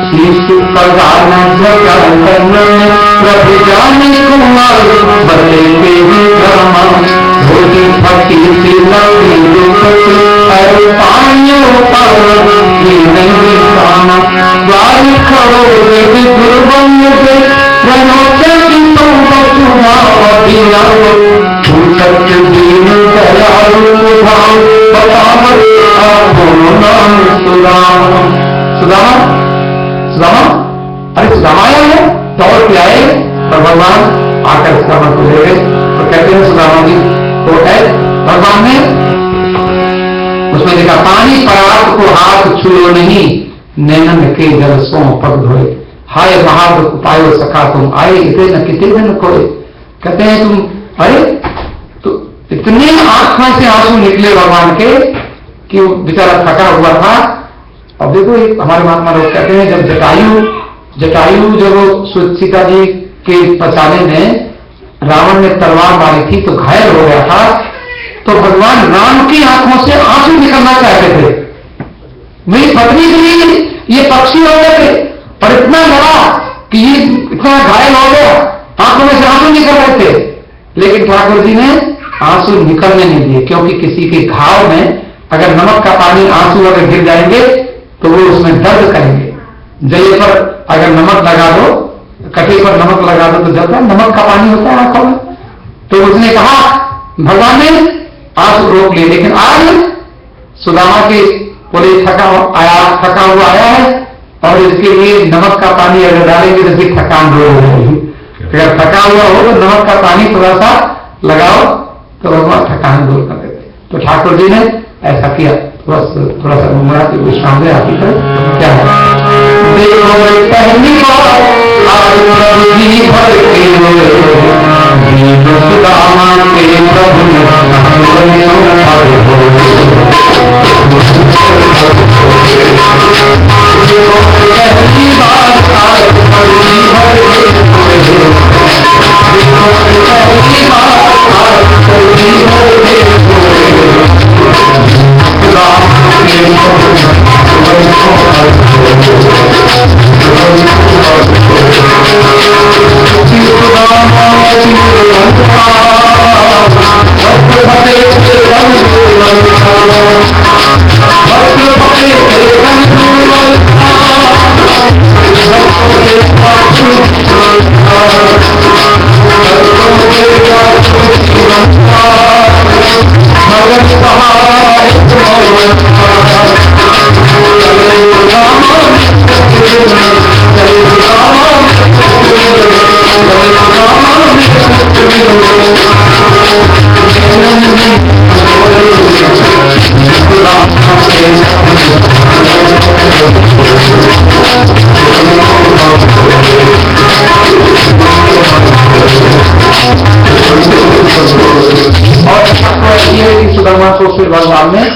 सुदामा, अरे सुदामा आया है, दौड़ के आए और भगवान आकर सुदामा को ले गए। तो कहते हैं सुदामा जी तो है, भगवान ने उसमें देखा पानी परात को हाथ छुओ नहीं, नैनन के जल सो पग धोए, हाय महाद पायो सखा तुम आए, इतने न कितने दिन खोए। कहते हैं तुम, अरे तो इतने आंखों से आंसू निकले भगवान के कि वो बेचारा थका हुआ था। अब देखो हमारे महात्मा लोग कहते हैं जब जटायु जब सीता जी के बचाने में रावण ने तलवार मारी थी तो घायल हो गया था, तो भगवान राम की आंखों से आंसू निकलना चाहते थे। मेरी पत्नी के लिए ये पक्षी हो गए थे, पर इतना लड़ा कि ये इतना घायल हो गया, आंखों में से आंसू निकल रहे थे, लेकिन ठाकुर जी ने आंसू निकलने नहीं दिए, क्योंकि किसी के घाव में अगर नमक का पानी, आंसू अगर गिर जाएंगे तो वो उसमें दर्द करेंगे। जले पर अगर नमक लगा दो, कटे पर नमक लगा दो तो जलता है, नमक का पानी होता है आंखों में। तो उसने कहा, भगवान ने आंसू रोक लिए। लेकिन आज सुदामा के बोले थका हुआ आया है और इसके लिए नमक का पानी अगर डालेंगे तो इसकी थकान दूर हो जाएगी। अगर थका हुआ हो तो नमक का पानी थोड़ा सा लगाओ तो भगवान थकान दूर कर देते। तो ठाकुर जी ने ऐसा किया, थोड़ा सा मुमरा के विश्राम दे आती है। क्या है देखो पहली बार सुदामा के प्रभु में,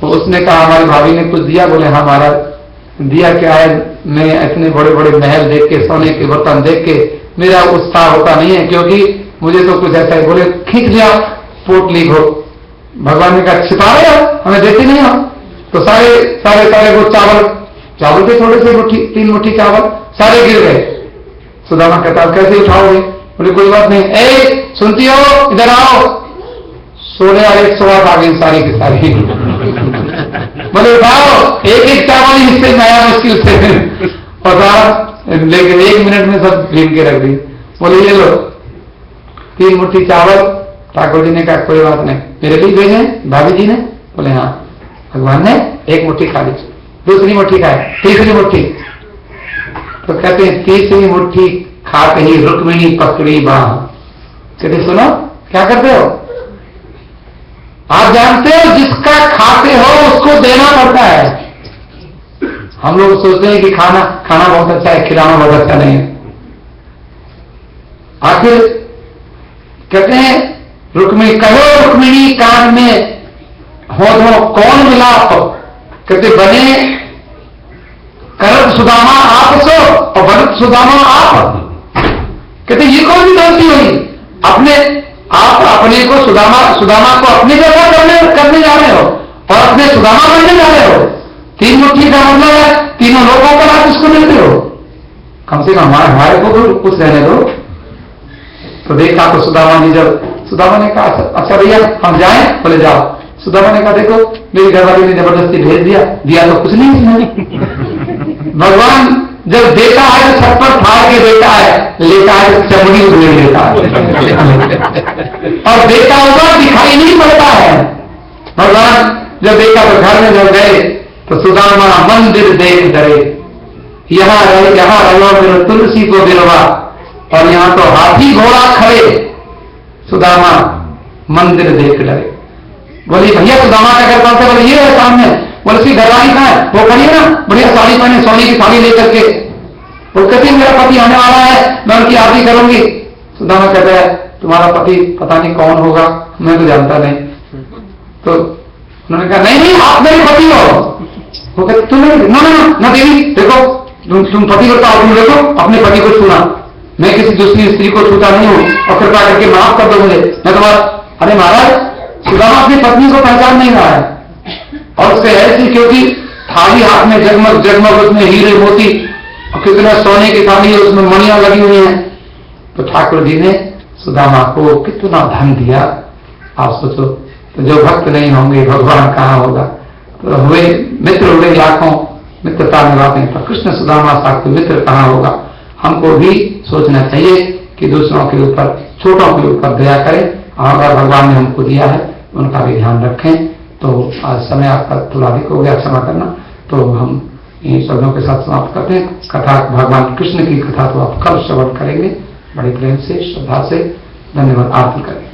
तो उसने कहा हमारी भाभी ने कुछ दिया? बोले हाँ महाराज। दिया क्या है? मैं इतने बड़े बड़े महल देख के, सोने के बर्तन देख के मेरा उत्साह होता नहीं है, क्योंकि मुझे तो कुछ ऐसा है। बोले खींच लिया पोटली को। भगवान ने कहा छिपा रहे हो, हमें देते नहीं हो। तो सारे सारे सारे वो चावल के थोड़े से मुट्ठी, 3 मुट्ठी चावल सारे गिर गए। सुदामा कहता कैसे उठाओगे? बोले कोई बात नहीं। ए सुनती हो, इधर आओ। 16 आ गई सारी की सारी। बोले उठाओ, एक चावल हिस्से में आया मुश्किल से, और सारा लेकिन 1 मिनट में सब भीन के रख दी। बोले ये लो 3 मुट्ठी चावल। ठाकुर जी ने कहा कोई बात नहीं, मेरे लिए भेजे भाभी जी ने? बोले हाँ। भगवान ने 1 मुट्ठी खा ली, दूसरी मुट्ठी खाए, तीसरी मुट्ठी। तो कहते हैं तीसरी मुट्ठी खाते ही रुक्मिणी पकड़ी बाह। कहते सुनो क्या करते हो? आप जानते हो जिसका खाते हो उसको देना पड़ता है। हम लोग सोचते हैं कि खाना बहुत अच्छा है, खिलाना बहुत अच्छा नहीं है। आखिर कहते हैं रुक्मिणी, कहो रुक्मिणी कान में हो कौन मिलाप? कहते बने करत सुदामा आप सो और बनत सुदामा आप। कहते ये कौन सी गलती हुई? आप अपने को सुदामा को अपने जैसा करने जा रहे हो और अपने सुदामा बनने जा रहे हो। 3 मुट्ठी का मतलब है तीनों लोगों पर आप इसको मिलते हो। कम से कम हमारे को भी कुछ रहने दो। तो देखा तो सुदामा जी, जब सुदामा ने कहा अच्छा भैया हम जाएं? बोले जाओ। सुदामा ने कहा देखो मेरी घरवाली ने जबरदस्ती भेज दिया तो कुछ नहीं। भगवान जब देता है तो छप्पर फाड़ के देता है, लेता है तो चमड़ी उधेड़ लेता है। और देता हुआ दिखाई नहीं पड़ता है। भगवान जब देखा तो घर में जब गए तो सुदामा मंदिर देख डरे, यहाँ रहो मेरे तुलसी को बिरवा, और यहाँ तो हाथी घोड़ा खड़े। सुदामा मंदिर देख डरे। बोली भैया सुदामा क्या करता था? बोले ये है सामने। बोले उसकी घरवाली कहाँ है? वो खड़ी है ना, बढ़िया साड़ी पहने, सोने की थाली लेकर के। वो कहती मेरा पति आने वाला है, मैं उनकी आरती करूंगी। सुदामा कहता है तुम्हारा पति पता नहीं कौन होगा, मैं तो जानता नहीं। तो उन्होंने कहा नहीं आप मेरे पति हो। वो कहते तुम ना देवी देखो, तुम पति बताओ, तुम देखो अपने पति को छूना, मैं किसी दूसरी स्त्री को छूता नहीं हूं, और कृपा करके माफ कर दो मुझे, मैं तुम्हारा। अरे महाराज सुदामा अपनी पत्नी को पहचान नहीं रहा है, और उससे ऐसी क्योंकि थाली हाथ में जगमग जगमग, उसमें हीरे मोती और कितना सोने की थाली है, उसमें मणियां लगी हुई हैं। तो ठाकुर जी ने सुदामा को कितना धन दिया। आप सोचो, तो जो भक्त नहीं होंगे भगवान कहाँ होगा? तो हुए मित्र हुए लाखों, मित्रता निभाते हैं, तो कृष्ण सुदामा साथ मित्र कहाँ होगा? हमको भी सोचना चाहिए कि दूसरों के ऊपर, छोटों के ऊपर दया करें, और अगर भगवान ने हमको दिया है उनका भी ध्यान रखें। तो आज समय आपका थोड़ा अधिक हो गया, क्षमा करना। तो हम इन शब्दों के साथ समाप्त करते हैं। कथा भगवान कृष्ण की कथा तो आप कल श्रवण करेंगे, बड़े प्रेम से श्रद्धा से धन्यवाद आरती करें।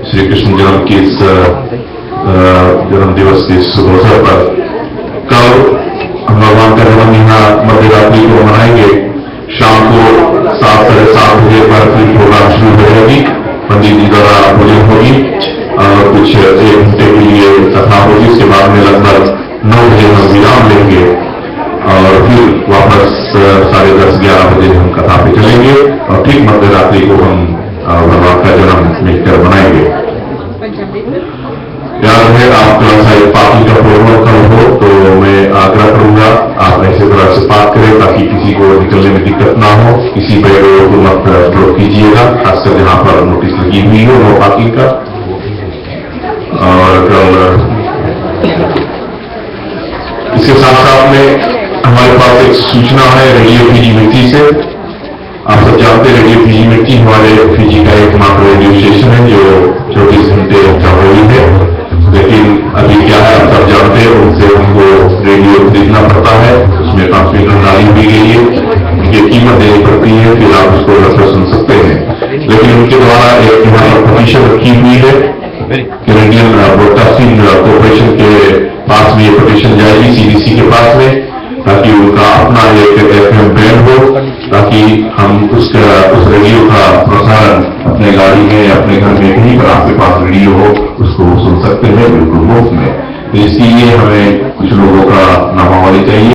श्री कृष्ण जन्म की इस जन्म दिवस के शुभ अवसर पर कल हम भगवान का जन्म यहाँ मध्य रात्रि को मनाएंगे। शाम को 7-7:30 बजे पर फिर प्रोग्राम शुरू हो जाएगी। पंडित जी द्वारा पूजन होगी और कुछ 1 घंटे के लिए कथा होगी। उसके बाद में लगभग 9 बजे हम विराम लेंगे और फिर वापस 10:30-11 बजे हम कथा पे चलेंगे और ठीक मध्य रात्रि को हम भगवान का जन्म मिलकर बनाएंगे। याद है आप थोड़ा सा पार्टी का प्रोग्राम कल हो तो मैं आग्रह करूंगा आप ऐसे तरह से बात करें ताकि किसी को निकलने में दिक्कत ना हो। किसी पे रोड मत ब्लॉक कीजिएगा, खासकर जहां पर नोटिस लगी हुई हो नो पार्किंग का। और कल इसके साथ साथ में हमारे पास एक सूचना है रेडियो फीजी मिर्ची से। आप सब जानते हैं रेडियो फीजी मिर्ची हमारे फीजी का एकमात्र रेडियो स्टेशन है जो 24 घंटे प्रभावी है। लेकिन अभी क्या है आप सब जानते हैं उनसे हमको रेडियो खरीदना पड़ता है, उसमें ट्रांसमीटर डाली हुई गई है, ये कीमत देनी पड़ती है, फिर आप उसको रेफर सुन सकते हैं। लेकिन उनके द्वारा एक हमारी पटिशन रखी हुई है कि इंडियन ब्रॉडकास्टिंग कॉर्पोरेशन के पास में ये पटिशन जाएगी CDC के पास में, ताकि उनका अपना एक FM बैंड हो, ताकि हम उस रेडियो का प्रसारण अपने गाड़ी में अपने घर में कहीं पर आपके पास रेडियो हो उसको सुन सकते हैं बिल्कुल मुफ्त में। तो इसके लिए हमें कुछ लोगों का नामावली चाहिए।